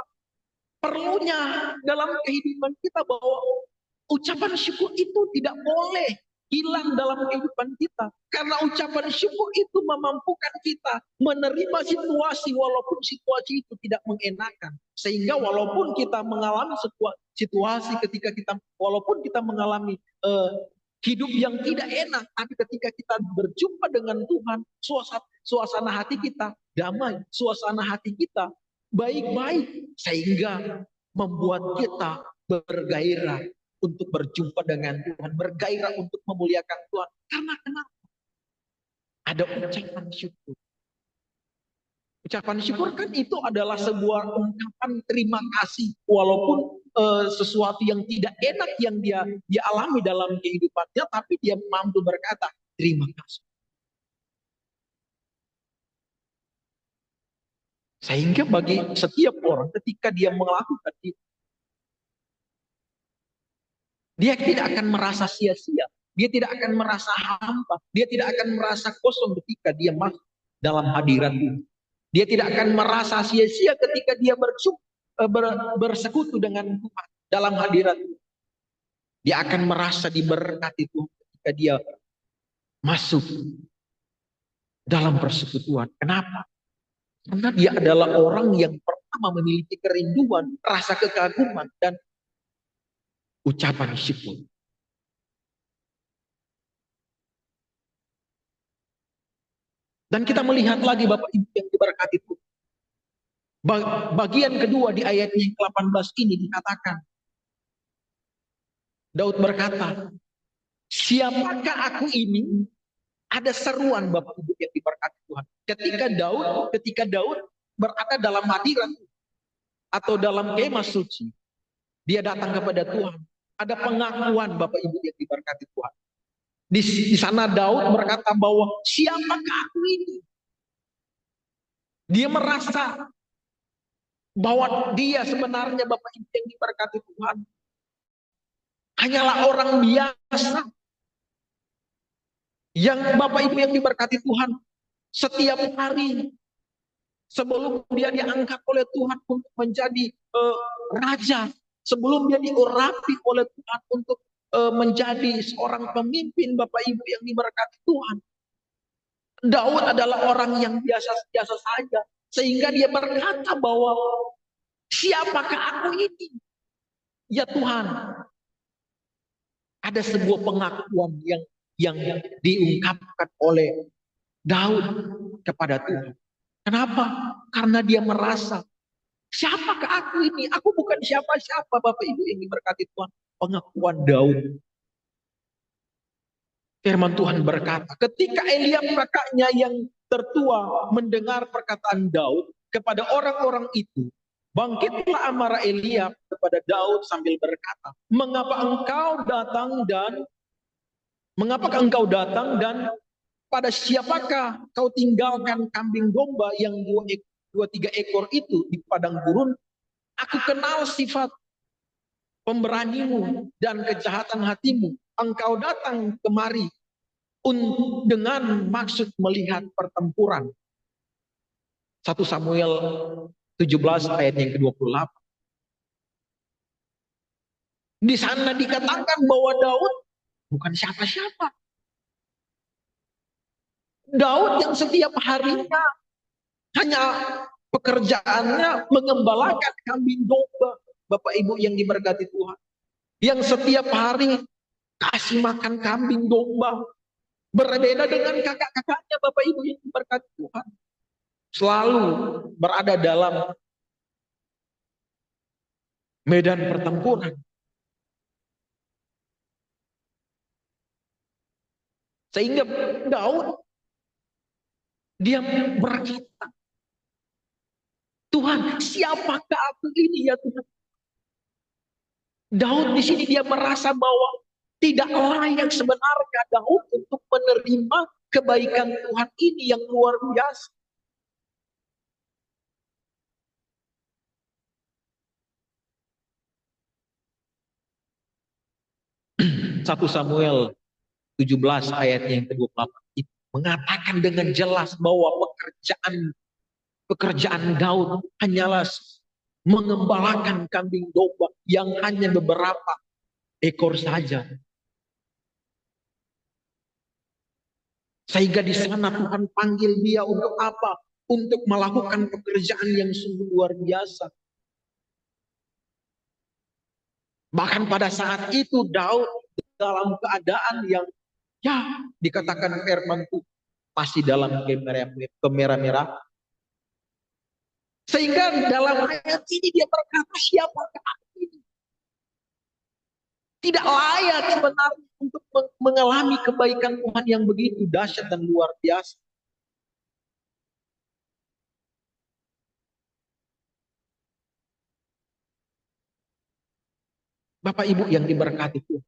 perlunya dalam kehidupan kita bahwa ucapan syukur itu tidak boleh hilang dalam kehidupan kita. Karena ucapan syukur itu memampukan kita menerima situasi walaupun situasi itu tidak mengenakan. Sehingga walaupun kita mengalami situasi walaupun kita mengalami hidup yang tidak enak, tapi ketika kita berjumpa dengan Tuhan, suasana hati kita damai, suasana hati kita baik-baik, sehingga membuat kita bergairah untuk berjumpa dengan Tuhan, bergairah untuk memuliakan Tuhan. Karena kenapa? Ada ucapan syukur. Ucapan syukur kan itu adalah sebuah ungkapan terima kasih, walaupun sesuatu yang tidak enak yang dia alami dalam kehidupannya, tapi dia mampu berkata terima kasih. Sehingga bagi setiap orang ketika dia melakukan itu, dia tidak akan merasa sia-sia, dia tidak akan merasa hampa, dia tidak akan merasa kosong ketika dia masuk dalam hadirat Tuhan. Dia tidak akan merasa sia-sia ketika dia bersekutu dengan Tuhan dalam hadirat Tuhan. Dia akan merasa diberkati Tuhan ketika dia masuk dalam persekutuan. Kenapa? Karena dia adalah orang yang pertama memiliki kerinduan, rasa kekaguman, dan ucapan syukur. Dan kita melihat lagi Bapak Ibu yang diberkati Tuhan. Bagian kedua di ayat yang ke-18 ini dikatakan, Daud berkata, siapakah aku ini? Ada seruan Bapak Ibu yang diberkati Tuhan. Ketika Daud berada dalam hadirat atau dalam kemah suci, dia datang kepada Tuhan. Ada pengakuan Bapak Ibu yang diberkati Tuhan. Di sana Daud berkata bahwa siapakah aku ini? Dia merasa bahwa dia sebenarnya Bapak Ibu yang diberkati Tuhan hanyalah orang biasa. Yang Bapak Ibu yang diberkati Tuhan setiap hari sebelum dia diangkat oleh Tuhan untuk menjadi raja, sebelum dia diurapi oleh Tuhan untuk menjadi seorang pemimpin, Bapak Ibu yang diberkati Tuhan, Daud adalah orang yang biasa-biasa saja, sehingga dia berkata bahwa siapakah aku ini? Ya Tuhan, ada sebuah pengakuan yang diungkapkan oleh Daud kepada Tuhan. Kenapa? Karena dia merasa, siapakah aku ini? Aku bukan siapa-siapa, Bapak Ibu yang diberkati Tuhan. Pengakuan Daud. Firman Tuhan berkata, ketika Eliab kakaknya yang tertua mendengar perkataan Daud kepada orang-orang itu, bangkitlah amarah Eliab kepada Daud sambil berkata, mengapa engkau datang dan pada siapakah kau tinggalkan kambing domba yang dua tiga ekor itu di padang gurun? Aku kenal sifat pemberanimu dan kejahatan hatimu. Engkau datang kemari dengan maksud melihat pertempuran. 1 Samuel 17 ayat yang ke-28. Di sana dikatakan bahwa Daud bukan siapa-siapa. Daud yang setiap harinya hanya pekerjaannya mengembalakan kambing domba, Bapak Ibu yang diberkati Tuhan. Yang setiap hari kasih makan kambing domba. Berbeda dengan kakak-kakaknya Bapak Ibu yang diberkati Tuhan. Selalu berada dalam medan pertempuran. Sehingga Daud dia berkata, Tuhan, siapakah aku ini ya Tuhan? Daud di sini dia merasa bahwa tidak layak sebenarnya Daud untuk menerima kebaikan Tuhan ini yang luar biasa. Satu Samuel 17 ayat yang ke-28 itu mengatakan dengan jelas bahwa pekerjaan Daud hanyalah mengembalakan kambing domba yang hanya beberapa ekor saja. Sehingga di sana Tuhan panggil dia untuk apa? Untuk melakukan pekerjaan yang sungguh luar biasa. Bahkan pada saat itu Daud dalam keadaan yang dikatakan firman Tuhan masih dalam kemerah-merah. Sehingga dalam ayat ini dia berkata, siapakah aku ini? Tidak layak sebenarnya untuk mengalami kebaikan Tuhan yang begitu dahsyat dan luar biasa. Bapak Ibu yang diberkati Tuhan.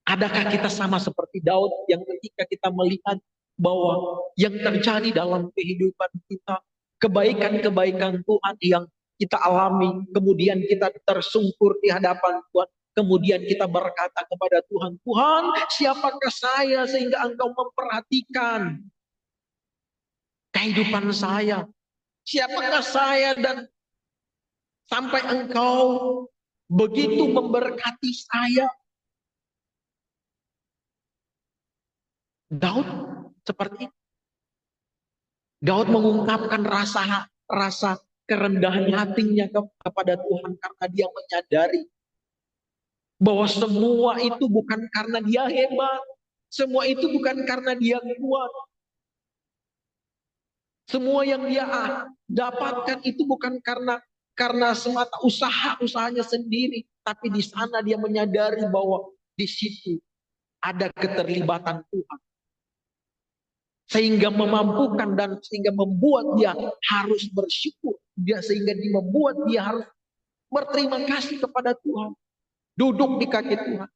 Adakah kita sama seperti Daud yang ketika kita melihat bahwa yang terjadi dalam kehidupan kita, kebaikan-kebaikan Tuhan yang kita alami, kemudian kita tersungkur di hadapan Tuhan, kemudian kita berkata kepada Tuhan, Tuhan, siapakah saya sehingga Engkau memperhatikan kehidupan saya? Siapakah saya dan sampai Engkau begitu memberkati saya? Daud seperti itu. Daud mengungkapkan rasa kerendahan hatinya kepada Tuhan karena dia menyadari bahwa semua itu bukan karena dia hebat, semua itu bukan karena dia kuat. Semua yang dia dapatkan itu bukan karena semata usahanya sendiri, tapi di sana dia menyadari bahwa di situ ada keterlibatan Tuhan. sehingga memampukan dan sehingga membuat dia harus bersyukur, sehingga membuat dia harus berterima kasih kepada Tuhan, duduk di kaki Tuhan.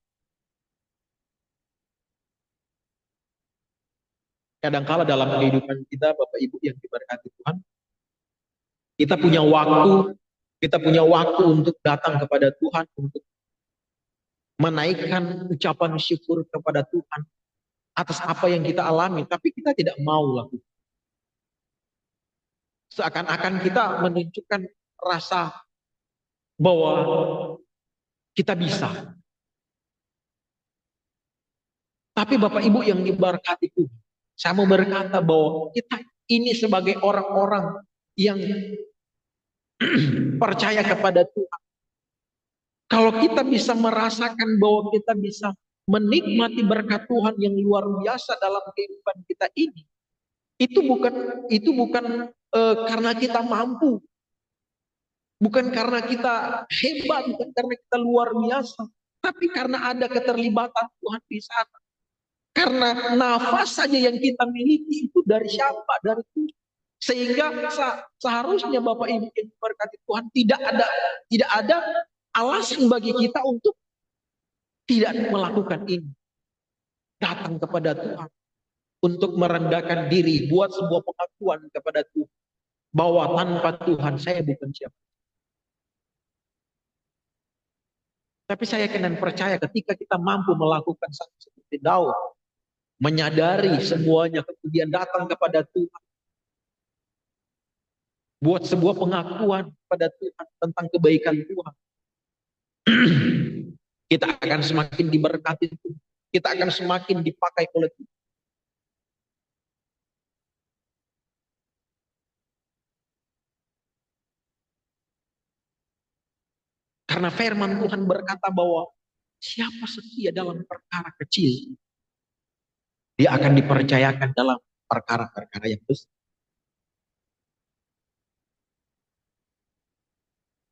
Kadangkala dalam kehidupan kita, Bapak Ibu yang diberkati Tuhan, kita punya waktu untuk datang kepada Tuhan, untuk menaikkan ucapan syukur kepada Tuhan atas apa yang kita alami, tapi kita tidak mau lakukan. Seakan-akan kita menunjukkan rasa bahwa kita bisa. Tapi Bapak Ibu yang diberkati Tuhan, saya mau berkata bahwa kita ini sebagai orang-orang yang percaya kepada Tuhan. Kalau kita bisa merasakan bahwa kita bisa menikmati berkat Tuhan yang luar biasa dalam kehidupan kita ini, itu bukan karena kita mampu, bukan karena kita hebat, bukan karena kita luar biasa, tapi karena ada keterlibatan Tuhan di sana. Karena nafas saja yang kita miliki itu dari siapa? Dari Tuhan. Sehingga seharusnya Bapak Ibu yang diberkati Tuhan, tidak ada alasan bagi kita untuk tidak melakukan ini. Datang kepada Tuhan untuk merendahkan diri, buat sebuah pengakuan kepada Tuhan bahwa tanpa Tuhan saya bukan siapa. Tapi saya akan percaya ketika kita mampu melakukan seperti Daud, menyadari semuanya, kemudian datang kepada Tuhan, buat sebuah pengakuan kepada Tuhan tentang kebaikan Tuhan, kita akan semakin diberkati, kita akan semakin dipakai oleh Tuhan. Karena firman Tuhan berkata bahwa siapa setia dalam perkara kecil, dia akan dipercayakan dalam perkara-perkara yang besar.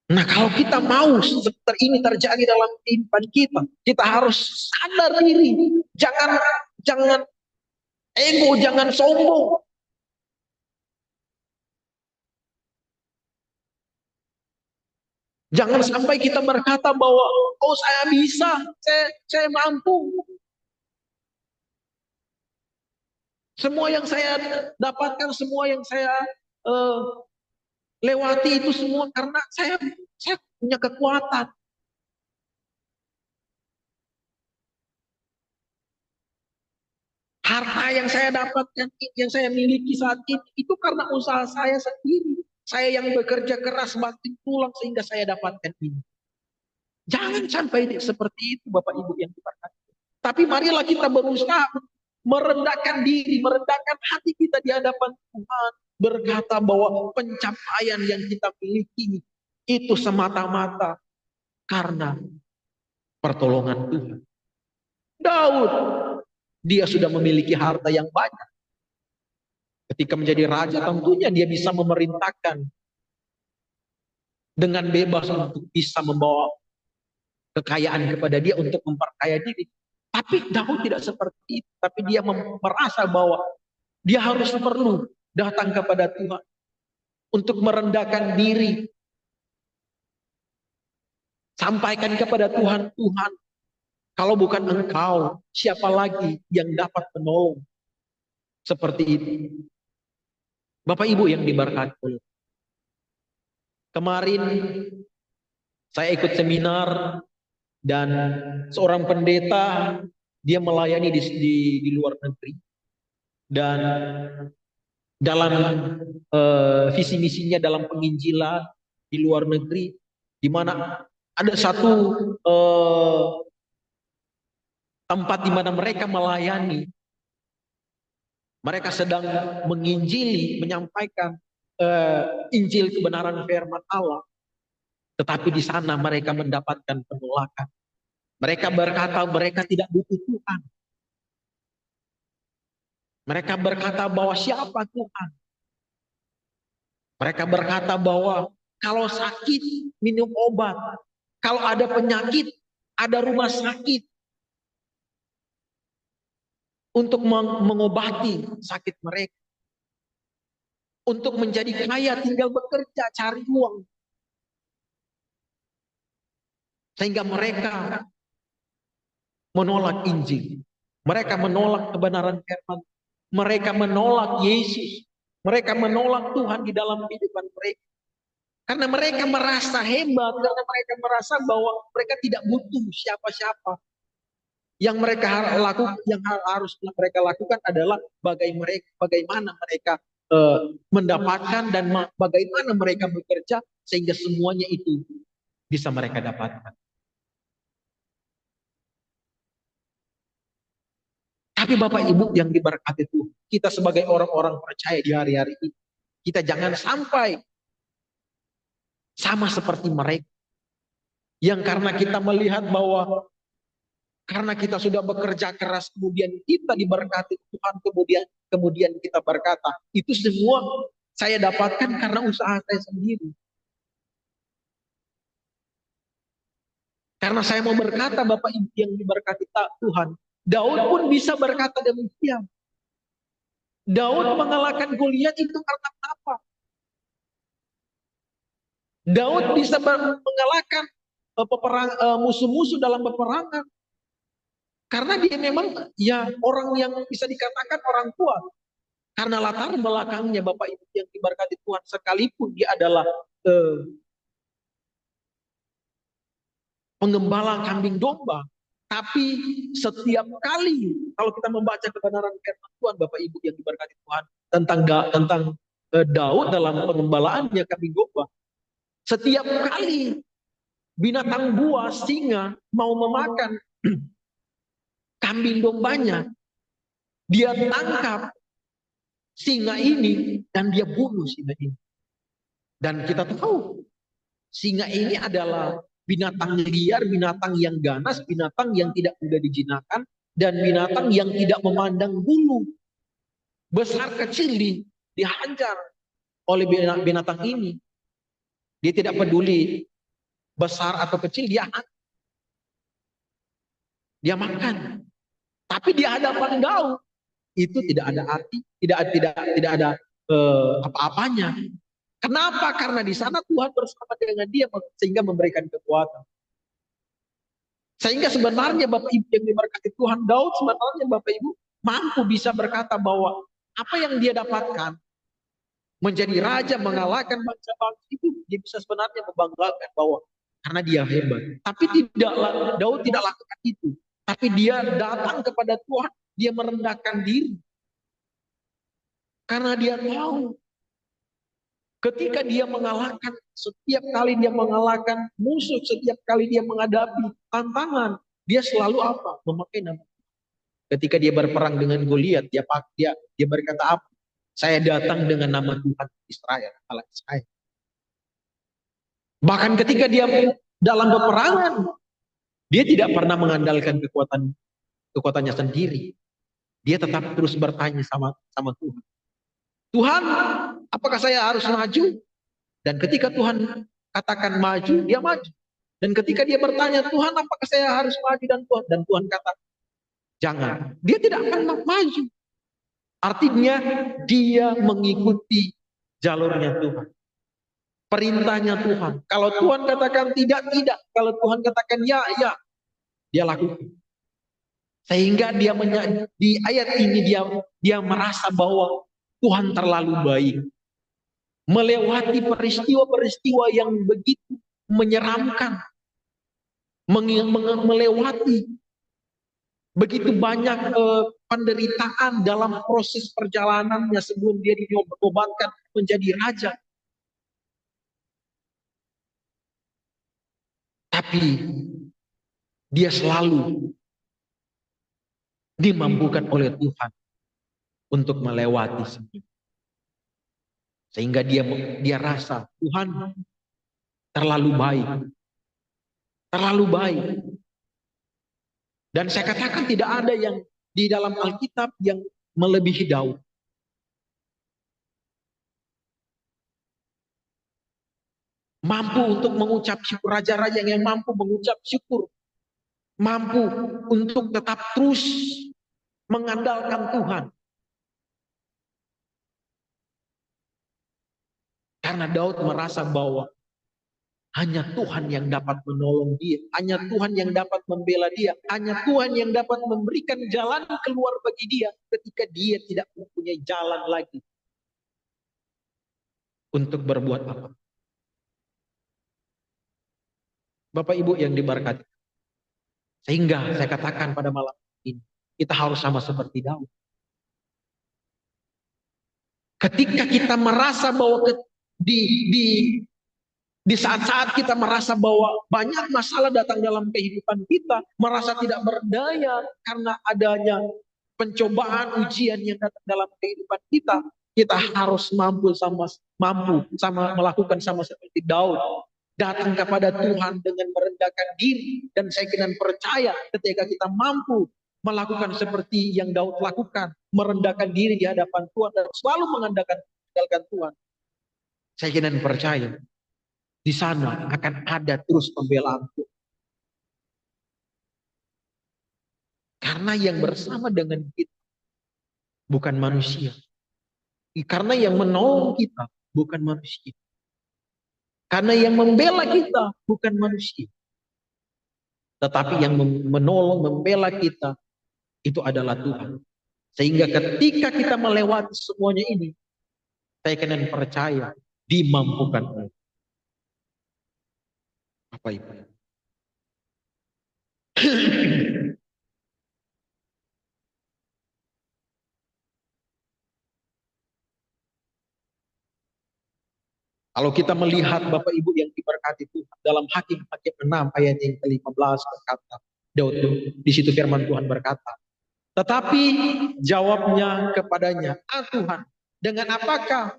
Nah, kalau kita mau seperti ini terjadi dalam kehidupan kita, kita harus sadar diri. Jangan ego, jangan sombong. Jangan sampai kita berkata bahwa oh saya bisa, saya mampu. Semua yang saya dapatkan, semua yang saya lewati itu semua karena saya punya kekuatan. Harta yang saya dapatkan, yang saya miliki saat ini, itu karena usaha saya sendiri. Saya yang bekerja keras banting tulang sehingga saya dapatkan ini. Jangan sampai seperti itu Bapak Ibu yang diberkati. Tapi marilah kita berusaha merendahkan diri, merendahkan hati kita di hadapan Tuhan. Berkata bahwa pencapaian yang kita miliki itu semata-mata karena pertolongan Tuhan. Daud, dia sudah memiliki harta yang banyak. Ketika menjadi raja tentunya dia bisa memerintahkan dengan bebas untuk bisa membawa kekayaan kepada dia untuk memperkaya diri. Tapi Daud tidak seperti itu. Tapi dia merasa bahwa dia harus perlu datang kepada Tuhan untuk merendahkan diri. Sampaikan kepada Tuhan, Tuhan, kalau bukan Engkau, siapa lagi yang dapat menolong seperti itu? Bapak Ibu yang diberkati. Kemarin saya ikut seminar dan seorang pendeta dia melayani di luar negeri, dan dalam visi misinya dalam penginjilan di luar negeri, di mana ada satu tempat di mana mereka melayani. Mereka sedang menginjili, menyampaikan Injil kebenaran firman Allah. Tetapi di sana mereka mendapatkan penolakan. Mereka berkata mereka tidak butuh Tuhan. Mereka berkata bahwa siapa Tuhan? Mereka berkata bahwa kalau sakit minum obat. Kalau ada penyakit ada rumah sakit. untuk mengobati sakit mereka, untuk menjadi kaya tinggal bekerja cari uang, sehingga mereka menolak Injil, mereka menolak kebenaran firman, mereka menolak Yesus, mereka menolak Tuhan di dalam kehidupan mereka. Karena mereka merasa hebat, karena mereka merasa bahwa mereka tidak butuh siapa-siapa. Yang mereka lakukan, yang harus mereka lakukan adalah bagaimana mereka mendapatkan dan bagaimana mereka bekerja sehingga semuanya itu bisa mereka dapatkan. Tapi Bapak Ibu yang diberkati Tuhan, kita sebagai orang-orang percaya di hari-hari ini, kita jangan sampai sama seperti mereka. Yang karena kita melihat bahwa karena kita sudah bekerja keras, kemudian kita diberkati Tuhan, kemudian kita berkata, itu semua saya dapatkan karena usaha saya sendiri. Karena saya mau berkata, Bapak Ibu yang diberkati Tuhan, Daud pun bisa berkata demikian. Daud mengalahkan Goliat itu karena apa? Daud bisa mengalahkan musuh-musuh dalam peperangan karena dia memang ya orang yang bisa dikatakan orang kuat. Karena latar belakangnya Bapak Ibu yang diberkati Tuhan, sekalipun dia adalah penggembala kambing domba, tapi setiap kali kalau kita membaca kebenaran firman Tuhan, Bapak Ibu yang diberkati Tuhan, tentang Daud dalam pengembalaannya kambing domba, setiap kali binatang buas, singa mau memakan kambing dombanya, dia tangkap singa ini dan dia bunuh singa ini. Dan kita tahu singa ini adalah binatang liar, binatang yang ganas, binatang yang tidak mudah dijinakan, dan binatang yang tidak memandang bulu. Besar kecil dihajar oleh binatang ini. Dia tidak peduli besar atau kecil, dia makan. Tapi di hadapan Daud itu tidak ada arti, tidak ada apa-apanya. Kenapa? Karena di sana Tuhan bersama dengan dia sehingga memberikan kekuatan. Sehingga sebenarnya Bapak Ibu yang diberkati Tuhan, Daud sebenarnya Bapak Ibu mampu bisa berkata bahwa apa yang dia dapatkan menjadi raja, mengalahkan bangsa-bangsa itu, dia bisa sebenarnya membanggakan bahwa karena dia hebat. Tapi Daud tidak lakukan itu. Tapi dia datang kepada Tuhan, dia merendahkan diri. Karena dia tahu ketika dia mengalahkan, setiap kali dia mengalahkan musuh, setiap kali dia menghadapi tantangan, dia selalu apa? Memakai nama. Ketika dia berperang dengan Goliat, dia berkata apa? Saya datang dengan nama Tuhan Israel, Allah Israel. Bahkan ketika dia dalam peperangan, dia tidak pernah mengandalkan kekuatannya sendiri. Dia tetap terus bertanya sama Tuhan. Tuhan, apakah saya harus maju? Dan ketika Tuhan katakan maju, dia maju. Dan ketika dia bertanya, Tuhan, apakah saya harus maju? Dan Tuhan kata, jangan. Dia tidak akan maju. Artinya dia mengikuti jalurnya Tuhan. Perintahnya Tuhan. Kalau Tuhan katakan tidak. Kalau Tuhan katakan ya, dia lakukan. Sehingga di ayat ini dia merasa bahwa Tuhan terlalu baik. Melewati peristiwa-peristiwa yang begitu menyeramkan. Melewati begitu banyak penderitaan dalam proses perjalanannya sebelum dia dinobatkan menjadi raja. Tapi dia selalu dimampukan oleh Tuhan untuk melewati semua. Sehingga dia rasa Tuhan terlalu baik. Terlalu baik. Dan saya katakan tidak ada yang di dalam Alkitab yang melebihi Daud. Mampu untuk mengucap syukur, raja-raja yang mampu mengucap syukur. Mampu untuk tetap terus mengandalkan Tuhan. Karena Daud merasa bahwa hanya Tuhan yang dapat menolong dia, hanya Tuhan yang dapat membela dia, hanya Tuhan yang dapat memberikan jalan keluar bagi dia ketika dia tidak mempunyai jalan lagi untuk berbuat apa. Bapak Ibu yang diberkati. Sehingga saya katakan pada malam ini, kita harus sama seperti Daud. Ketika kita merasa bahwa di saat-saat kita merasa bahwa banyak masalah datang dalam kehidupan kita, merasa tidak berdaya karena adanya pencobaan, ujian yang datang dalam kehidupan kita, kita harus mampu melakukan sama seperti Daud, datang kepada Tuhan dengan merendahkan diri, dan saya kira percaya ketika kita mampu melakukan seperti yang Daud lakukan, merendahkan diri di hadapan Tuhan dan selalu mengandalkan Tuhan, saya kira percaya di sana akan ada terus pembelaan Tuhan. Karena yang bersama dengan kita bukan manusia. Karena yang menolong kita bukan manusia. Karena yang membela kita bukan manusia. Tetapi yang menolong, membela kita itu adalah Tuhan. Sehingga ketika kita melewati semuanya ini, saya kena percaya dimampukan oleh apa itu. Kalau kita melihat Bapak Ibu yang diberkati Tuhan dalam Hakim-Hakim 6 ayat yang ke-15 berkata, Daud di situ firman Tuhan berkata, tetapi jawabnya kepadanya, Tuhan, dengan apakah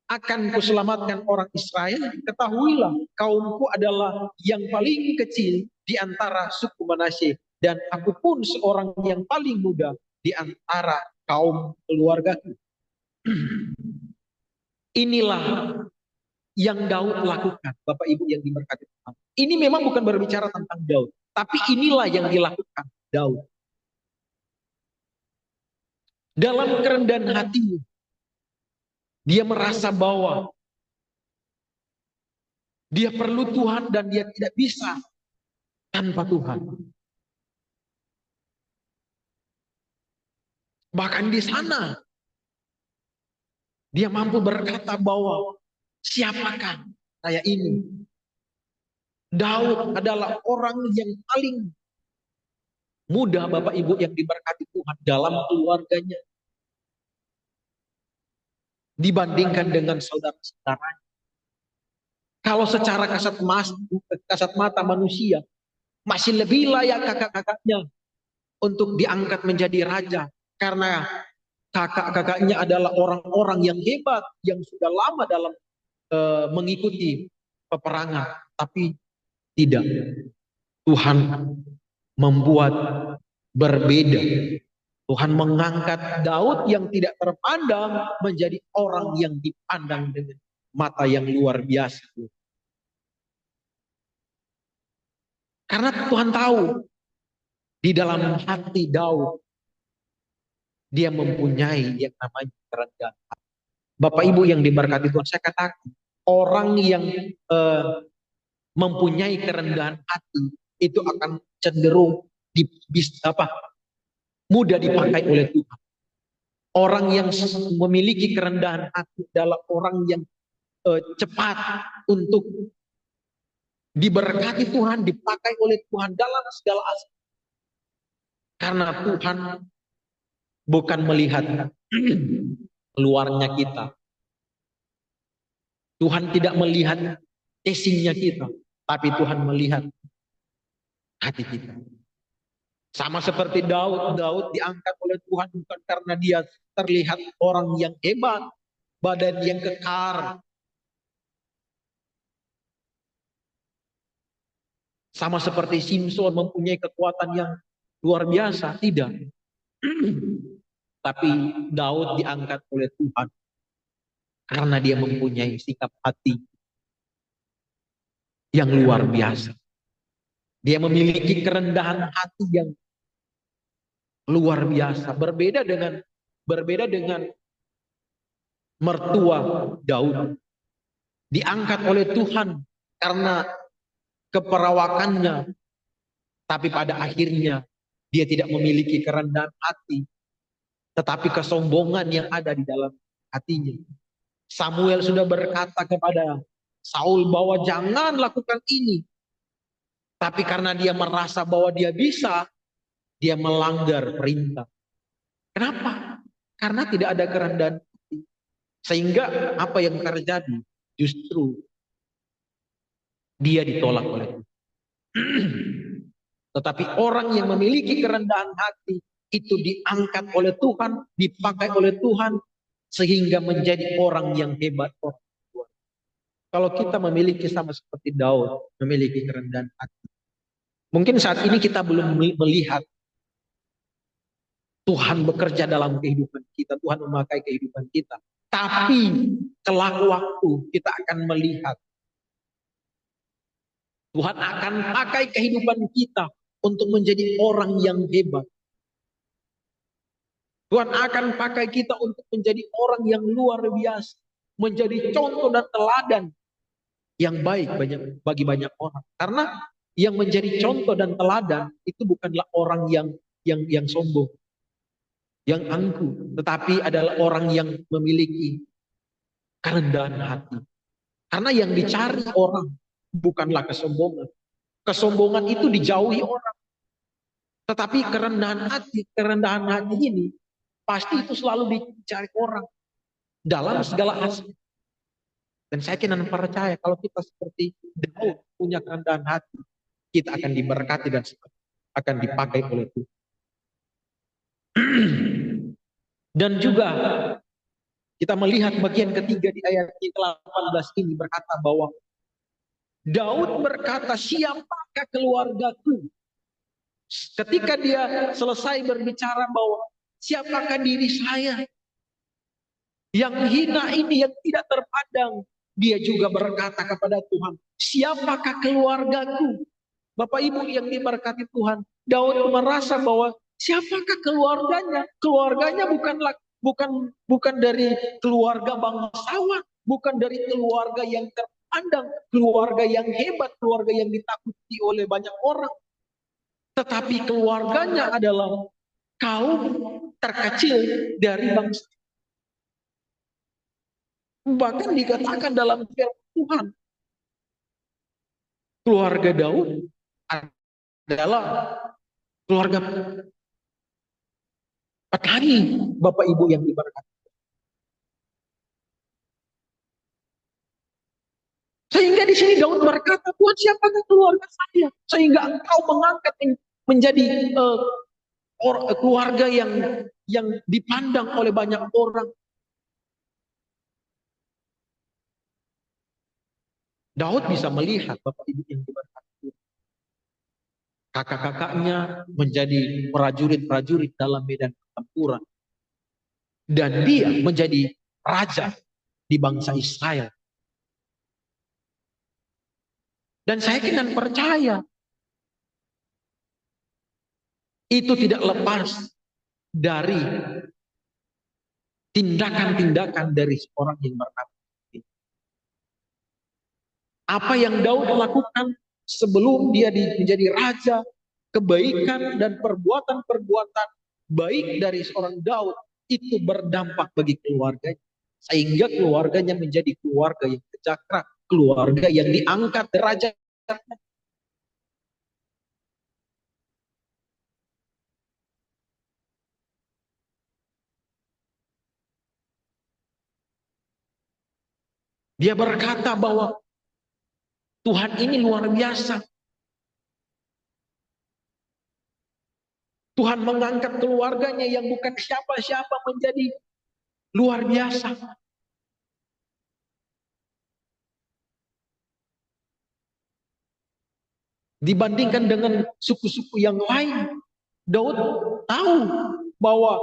akan kuselamatkan orang Israel? Ketahuilah, kaumku adalah yang paling kecil di antara suku Manasye, dan aku pun seorang yang paling muda di antara kaum keluargaku. Inilah yang Daud lakukan, Bapak Ibu yang diberkati Tuhan. Ini memang bukan berbicara tentang Daud, tapi inilah yang dilakukan Daud. Dalam kerendahan hatinya, dia merasa bahwa dia perlu Tuhan dan dia tidak bisa tanpa Tuhan. Bahkan di sana, dia mampu berkata bahwa siapakah saya ini? Daud adalah orang yang paling muda, Bapak Ibu yang diberkati Tuhan, dalam keluarganya dibandingkan dengan saudara-saudaranya. Kalau secara kasat mata manusia, masih lebih layak kakak-kakaknya untuk diangkat menjadi raja, karena kakak-kakaknya adalah orang-orang yang hebat, yang sudah lama dalam mengikuti peperangan. Tapi tidak, Tuhan membuat berbeda. Tuhan mengangkat Daud yang tidak terpandang menjadi orang yang dipandang dengan mata yang luar biasa. Karena Tuhan tahu di dalam hati Daud, dia mempunyai yang namanya kerendahan hati. Bapak Ibu yang diberkati Tuhan, saya katakan orang yang mempunyai kerendahan hati itu akan cenderung mudah dipakai oleh Tuhan. Orang yang memiliki kerendahan hati adalah orang yang cepat untuk diberkati Tuhan, dipakai oleh Tuhan dalam segala aspek. Karena Tuhan bukan melihat luarnya kita. Tuhan tidak melihat casingnya kita, tapi Tuhan melihat hati kita. Sama seperti Daud diangkat oleh Tuhan bukan karena dia terlihat orang yang hebat, badan yang kekar. Sama seperti Simson mempunyai kekuatan yang luar biasa, tidak. Tapi Daud diangkat oleh Tuhan karena dia mempunyai sikap hati yang luar biasa. Dia memiliki kerendahan hati yang luar biasa. Berbeda dengan mertua Daud. Diangkat oleh Tuhan karena keperawakannya, tapi pada akhirnya dia tidak memiliki kerendahan hati, tetapi kesombongan yang ada di dalam hatinya. Samuel sudah berkata kepada Saul bahwa jangan lakukan ini. Tapi karena dia merasa bahwa dia bisa, dia melanggar perintah. Kenapa? Karena tidak ada kerendahan hati. Sehingga apa yang terjadi? Justru dia ditolak oleh Tuhan. Tetapi orang yang memiliki kerendahan hati itu diangkat oleh Tuhan, dipakai oleh Tuhan, sehingga menjadi orang yang hebat. Kalau kita memiliki sama seperti Daud, memiliki kerendahan hati, mungkin saat ini kita belum melihat Tuhan bekerja dalam kehidupan kita, Tuhan memakai kehidupan kita. Tapi kelak waktu kita akan melihat Tuhan akan pakai kehidupan kita untuk menjadi orang yang hebat. Tuhan akan pakai kita untuk menjadi orang yang luar biasa, menjadi contoh dan teladan yang baik bagi banyak orang. Karena yang menjadi contoh dan teladan itu bukanlah orang yang sombong, yang angkuh, tetapi adalah orang yang memiliki kerendahan hati. Karena yang dicari orang bukanlah kesombongan. Kesombongan itu dijauhi orang. Tetapi kerendahan hati ini pasti itu selalu dicari orang dalam segala aspek. Dan saya kira percaya kalau kita seperti Daud punya kerendahan hati, kita akan diberkati dan akan dipakai oleh Tuhan. Dan juga kita melihat bagian ketiga di ayat ke-18 ini berkata bahwa Daud berkata, siapakah keluargaku? Ketika dia selesai berbicara bahwa siapakah diri saya yang hina ini, yang tidak terpandang, dia juga berkata kepada Tuhan, siapakah keluargaku? Bapak Ibu yang diberkati Tuhan, Daud merasa bahwa siapakah keluarganya? Keluarganya bukan dari keluarga bangsawan, bukan dari keluarga yang terpandang, keluarga yang hebat, keluarga yang ditakuti oleh banyak orang. Tetapi keluarganya adalah kaum terkecil dari bangsa. Bahkan dikatakan dalam firman Tuhan, keluarga Daud adalah keluarga petani, Bapak Ibu yang diberkati. Sehingga di sini Daud berkata, Tuhan siapakah keluarga saya? Sehingga engkau mengangkat menjadi keluarga yang dipandang oleh banyak orang. Daud bisa melihat Bapak Ibu yang diberkati. Kakak-kakaknya menjadi prajurit-prajurit dalam medan pertempuran. Dan dia menjadi raja di bangsa Israel. Dan saya kira percaya itu tidak lepas dari tindakan-tindakan dari seorang yang berkata. Apa yang Daud lakukan sebelum dia menjadi raja, kebaikan dan perbuatan-perbuatan baik dari seorang Daud itu berdampak bagi keluarganya. Sehingga keluarganya menjadi keluarga yang sejahtera, keluarga yang diangkat derajatnya. Dia berkata bahwa Tuhan ini luar biasa. Tuhan mengangkat keluarganya yang bukan siapa-siapa menjadi luar biasa. Dibandingkan dengan suku-suku yang lain, Daud tahu bahwa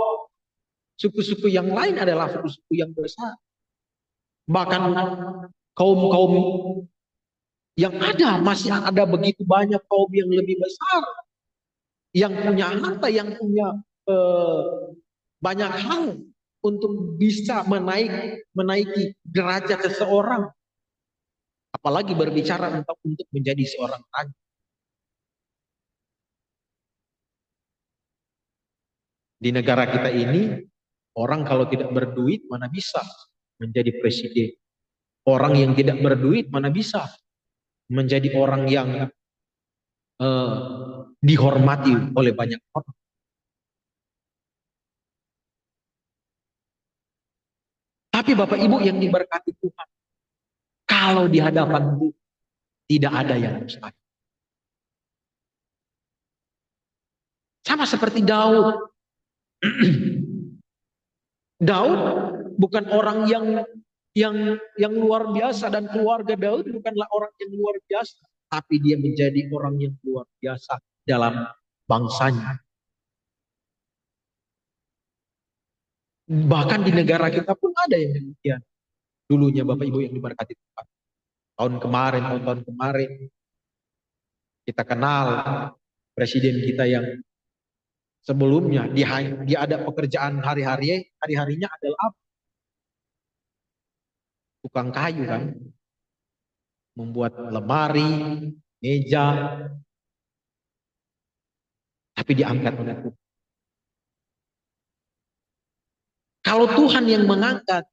suku-suku yang lain adalah suku-suku yang besar. Bahkan kaum-kaum yang ada, masih ada begitu banyak kaum yang lebih besar, yang punya harta, yang punya banyak hal untuk bisa menaiki derajat seseorang. Apalagi berbicara untuk menjadi seorang raja. Di negara kita ini, orang kalau tidak berduit mana bisa menjadi presiden. Orang yang tidak berduit mana bisa menjadi orang yang dihormati oleh banyak orang. Tapi Bapak Ibu yang diberkati Tuhan, kalau di hadapan Tuhan tidak ada yang mustahil. Sama seperti Daud. Daud bukan orang yang luar biasa, dan keluarga Daud bukanlah orang yang luar biasa, tapi dia menjadi orang yang luar biasa dalam bangsanya. Bahkan di negara kita pun ada yang demikian. Dulunya Bapak Ibu yang diberkati Tuhan. Tahun kemarin kita kenal presiden kita yang sebelumnya dia ada pekerjaan hari-harinya adalah apa? Tukang kayu kan, membuat lemari, meja, tapi diangkat oleh Tuhan. Kalau Tuhan yang mengangkat,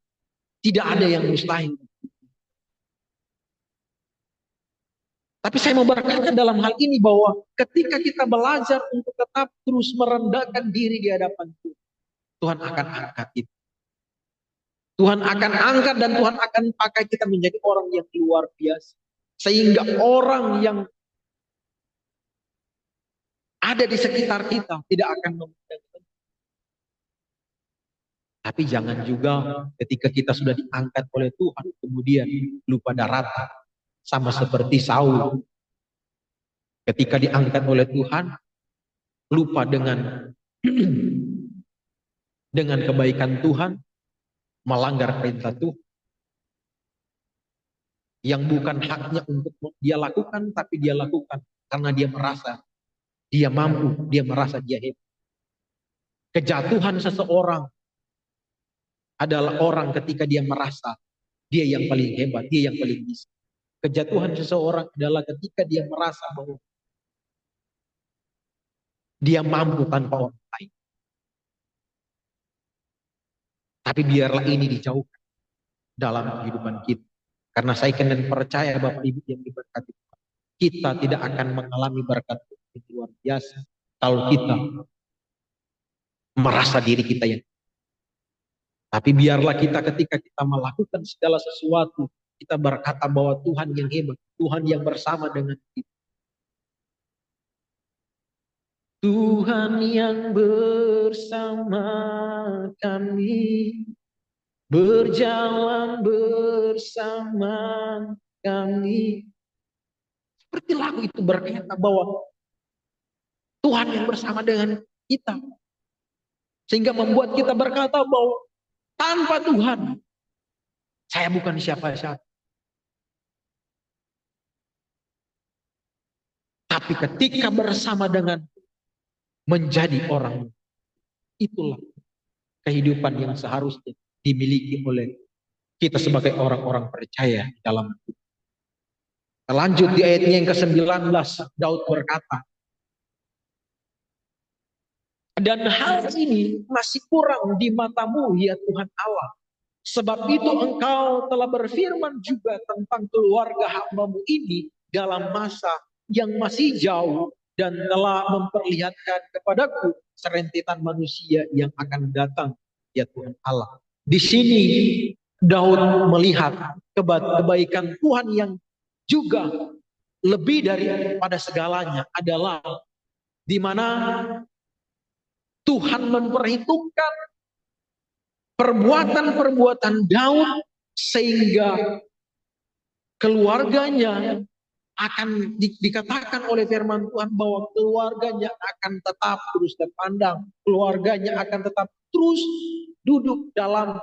tidak ada yang mustahil. Tapi saya mau berkata dalam hal ini bahwa ketika kita belajar untuk tetap terus merendahkan diri di hadapan Tuhan, Tuhan akan angkat kita. Tuhan akan angkat dan Tuhan akan pakai kita menjadi orang yang luar biasa. Sehingga orang yang ada di sekitar kita tidak akan memandang. Tapi jangan juga ketika kita sudah diangkat oleh Tuhan, kemudian lupa daratan. Sama seperti Saul. Ketika diangkat oleh Tuhan, lupa dengan kebaikan Tuhan, melanggar perintah Tuhan. Yang bukan haknya untuk dia lakukan, tapi dia lakukan karena dia merasa dia mampu, dia merasa dia hebat. Kejatuhan seseorang adalah orang ketika dia merasa dia yang paling hebat, dia yang paling bisa. Kejatuhan seseorang adalah ketika dia merasa bahwa dia mampu tanpa orang lain. Tapi biarlah ini dijauhkan dalam kehidupan kita. Karena saya dan percaya Bapak Ibu yang diberkati, kita tidak akan mengalami berkat yang luar biasa kalau kita merasa diri kita yang. Tapi biarlah kita ketika kita melakukan segala sesuatu, kita berkata bahwa Tuhan yang hebat, Tuhan yang bersama dengan kita. Tuhan yang bersama kami, berjalan bersama kami. Seperti lagu itu berkata bahwa Tuhan yang bersama dengan kita. Sehingga membuat kita berkata bahwa tanpa Tuhan, saya bukan siapa-siapa. Tapi ketika bersama dengan menjadi orang, itulah kehidupan yang seharusnya dimiliki oleh kita sebagai orang-orang percaya dalam hidup. Lanjut di ayatnya yang ke-19, Daud berkata, dan hal ini masih kurang di matamu ya Tuhan Allah. Sebab itu engkau telah berfirman juga tentang keluarga hamba-Mu ini dalam masa yang masih jauh dan telah memperlihatkan kepadaku serentetan manusia yang akan datang ya Tuhan Allah. Di sini Daud melihat kebaikan Tuhan yang juga lebih daripada segalanya adalah di mana Tuhan memperhitungkan perbuatan-perbuatan Daud sehingga keluarganya akan dikatakan oleh firman Tuhan bahwa keluarganya akan tetap terus terpandang, keluarganya akan tetap terus duduk dalam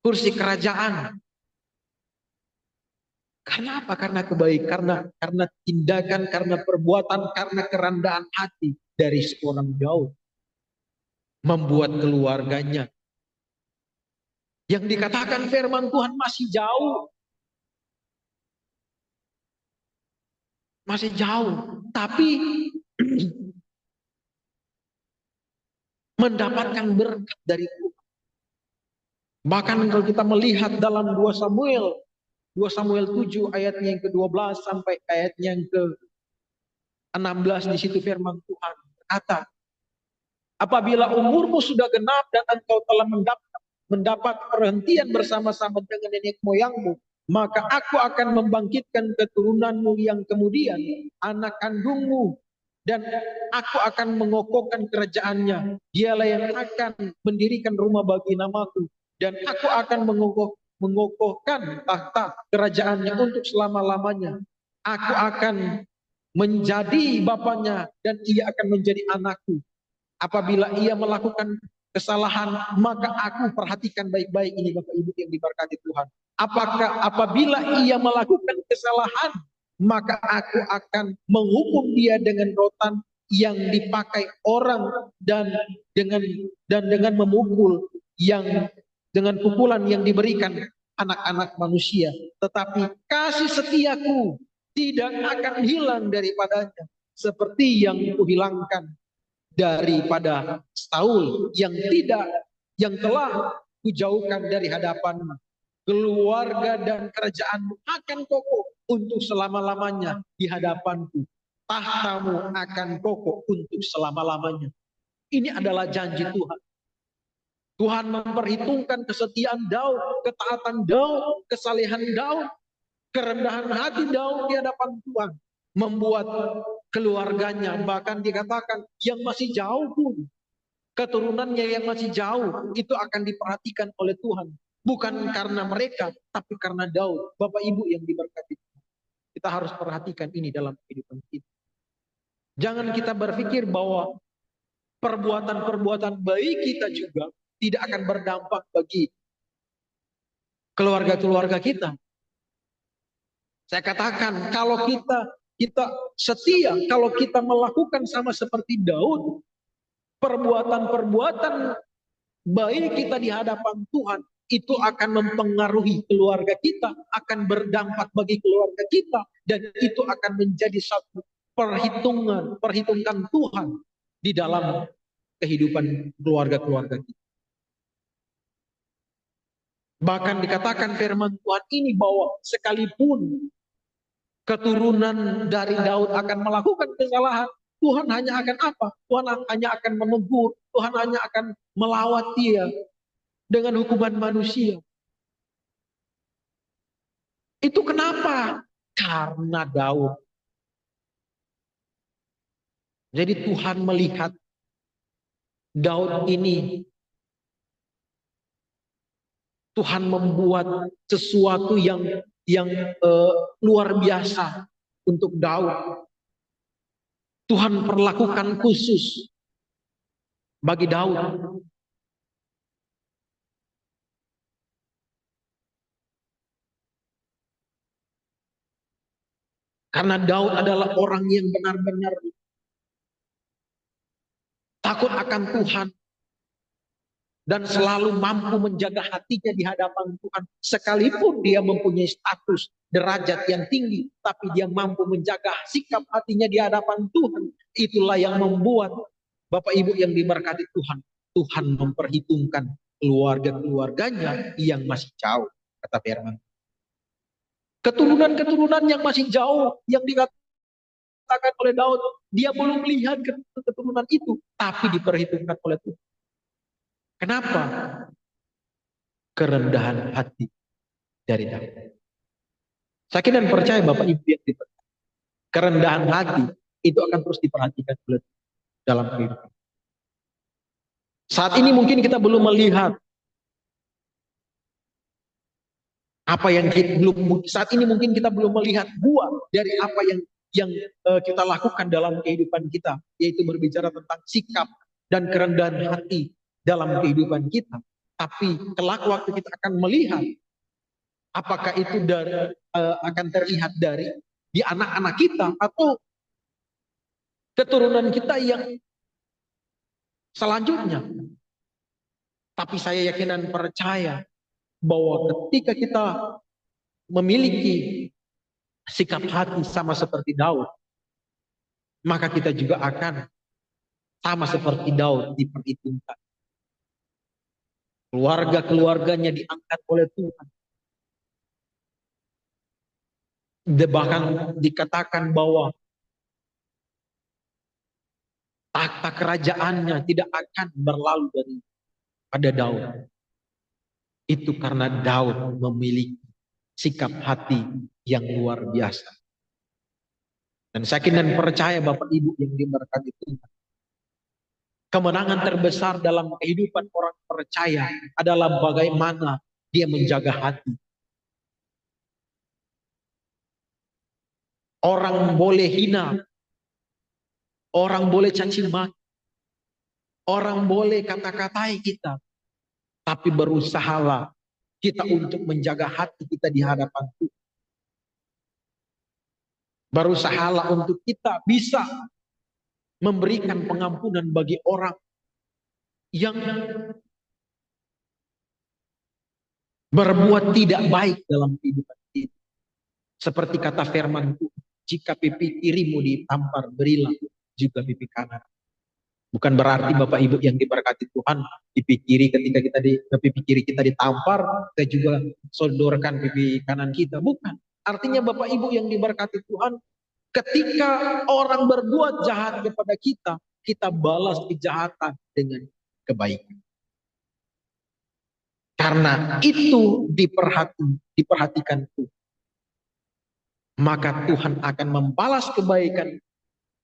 kursi kerajaan. Karena apa? Karena kebaikan, karena tindakan, karena perbuatan, karena kerendahan hati dari seorang Daud. membuat keluarganya. Yang dikatakan firman Tuhan masih jauh. Masih jauh. Tapi mendapatkan berkat dari Tuhan. Bahkan kalau kita melihat dalam 2 Samuel 7 ayatnya yang ke-12 sampai ayatnya yang ke-16, di situ firman Tuhan berkata, apabila umurmu sudah genap dan engkau telah mendapat perhentian bersama-sama dengan nenek moyangmu, maka aku akan membangkitkan keturunanmu yang kemudian, anak kandungmu, dan aku akan mengokohkan kerajaannya. Dialah yang akan mendirikan rumah bagi namaku, dan aku akan mengokohkan tahta kerajaannya untuk selama-lamanya. Aku akan menjadi bapaknya dan ia akan menjadi anakku. Apabila ia melakukan kesalahan, maka aku perhatikan baik-baik ini Bapak Ibu yang diberkati Tuhan. Apabila ia melakukan kesalahan, maka aku akan menghukum dia dengan rotan yang dipakai orang dan dengan memukul yang dengan pukulan yang diberikan anak-anak manusia. Tetapi kasih setiaku tidak akan hilang daripadanya, seperti yang kuhilangkan daripada Saul yang telah kujauhkan dari hadapanmu. Keluarga dan kerajaanmu akan kokoh untuk selama-lamanya di hadapanku. Tahtamu akan kokoh untuk selama-lamanya. Ini adalah janji Tuhan. Tuhan memperhitungkan kesetiaan Daud, ketaatan Daud, kesalehan Daud, kerendahan hati Daud di hadapan Tuhan. Membuat keluarganya, bahkan dikatakan yang masih jauh pun, keturunannya yang masih jauh, itu akan diperhatikan oleh Tuhan. Bukan karena mereka, tapi karena Daud. Bapak Ibu yang diberkati, kita harus perhatikan ini dalam kehidupan kita. Jangan kita berpikir bahwa perbuatan-perbuatan baik kita juga tidak akan berdampak bagi keluarga-keluarga kita. Saya katakan, kalau kita setia, kalau kita melakukan sama seperti Daud, perbuatan-perbuatan baik kita di hadapan Tuhan, itu akan mempengaruhi keluarga kita, akan berdampak bagi keluarga kita, dan itu akan menjadi satu perhitungan Tuhan di dalam kehidupan keluarga-keluarga kita. Bahkan dikatakan firman Tuhan ini bahwa sekalipun keturunan dari Daud akan melakukan kesalahan, Tuhan hanya akan apa? Tuhan hanya akan menegur, Tuhan hanya akan melawat dia dengan hukuman manusia. Itu kenapa? Karena Daud. Jadi Tuhan melihat Daud ini, Tuhan membuat sesuatu yang luar biasa untuk Daud. Tuhan perlakukan khusus bagi Daud. Karena Daud adalah orang yang benar-benar takut akan Tuhan dan selalu mampu menjaga hatinya di hadapan Tuhan. Sekalipun dia mempunyai status derajat yang tinggi, tapi dia mampu menjaga sikap hatinya di hadapan Tuhan. Itulah yang membuat Bapak Ibu yang diberkati Tuhan, Tuhan memperhitungkan keluarga-keluarganya yang masih jauh, kata firman. Keturunan-keturunan yang masih jauh, yang dikatakan oleh Daud, dia belum melihat keturunan itu, tapi diperhitungkan oleh Tuhan. Kenapa? Kerendahan hati dari Daud. Saya kira dan percaya Bapak Ibu yang diberkati, kerendahan hati itu akan terus diperhatikan oleh Tuhan dalam kehidupan. Saat ini mungkin kita belum melihat apa yang saat ini mungkin kita belum melihat buah dari apa yang kita lakukan dalam kehidupan kita, yaitu berbicara tentang sikap dan kerendahan hati dalam kehidupan kita. Tapi kelak waktu kita akan melihat apakah itu akan terlihat dari di anak-anak kita atau keturunan kita yang selanjutnya. Tapi saya yakin dan percaya bahwa ketika kita memiliki sikap hati sama seperti Daud, maka kita juga akan sama seperti Daud diperhitungkan. Keluarga-keluarganya diangkat oleh Tuhan. Bahkan dikatakan bahwa tahta kerajaannya tidak akan berlalu daripada Daud. Itu karena Daud memiliki sikap hati yang luar biasa. Dan saya yakin dan percaya Bapak Ibu yang diberkati Tuhan, kemenangan terbesar dalam kehidupan orang percaya adalah bagaimana dia menjaga hati. Orang boleh hina, orang boleh caci maki, orang boleh kata-katai kita, tapi berusahalah kita untuk menjaga hati kita di hadapan Tuhan. Berusahalah untuk kita bisa memberikan pengampunan bagi orang yang berbuat tidak baik dalam kehidupan kita. Seperti kata firman Tuhan, jika pipi kirimu ditampar, berilah juga pipi kanan. Bukan berarti Bapak Ibu yang diberkati Tuhan, pipi kiri ketika pipi kiri kita ditampar, kita juga sodorkan pipi kanan kita. Bukan. Artinya Bapak Ibu yang diberkati Tuhan, ketika orang berbuat jahat kepada kita, kita balas kejahatan dengan kebaikan. Karena itu diperhatikan Tuhan. Maka Tuhan akan membalas kebaikan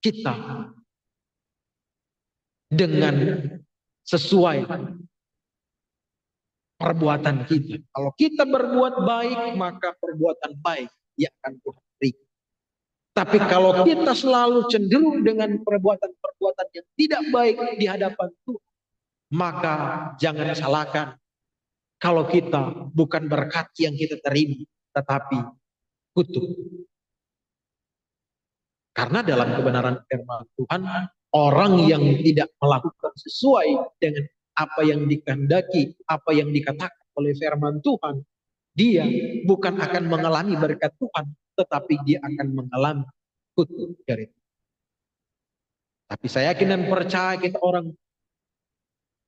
kita dengan sesuai perbuatan kita. Kalau kita berbuat baik, maka perbuatan baik yang akan Tuhan berikan. Tapi kalau kita selalu cenderung dengan perbuatan-perbuatan yang tidak baik di hadapan Tuhan, maka jangan salahkan kalau kita bukan berkat yang kita terima, tetapi kutuk. Karena dalam kebenaran firman Tuhan, orang yang tidak melakukan sesuai dengan apa yang dikehendaki, apa yang dikatakan oleh firman Tuhan, dia bukan akan mengalami berkat Tuhan, tetapi dia akan mengalami kutuk dari Tuhan. Tapi saya yakin dan percaya kita orang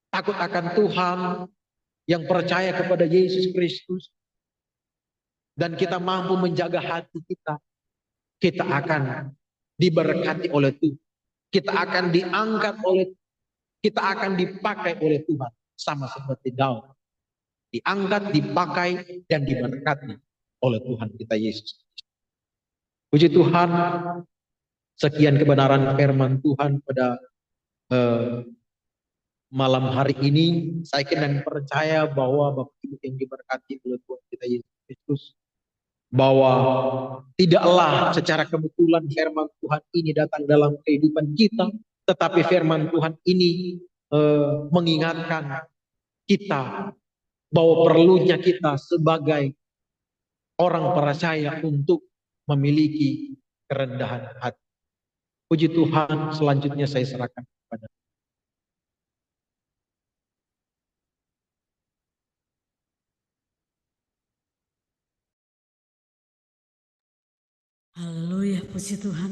takut akan Tuhan, yang percaya kepada Yesus Kristus, dan kita mampu menjaga hati kita, kita akan diberkati oleh Tuhan. Kita akan diangkat oleh Tuhan. Kita akan dipakai oleh Tuhan. Sama seperti Daud. Diangkat, dipakai, dan diberkati oleh Tuhan kita Yesus. Puji Tuhan. Sekian kebenaran firman Tuhan pada malam hari ini. Saya yakin dan percaya bahwa Bapak Ibu yang diberkati oleh Tuhan kita Yesus Kristus, bahwa tidaklah secara kebetulan firman Tuhan ini datang dalam kehidupan kita, tetapi firman Tuhan ini mengingatkan kita bahwa perlunya kita sebagai orang percaya untuk memiliki kerendahan hati. Puji Tuhan, selanjutnya saya serahkan kepada Haleluya, puji Tuhan.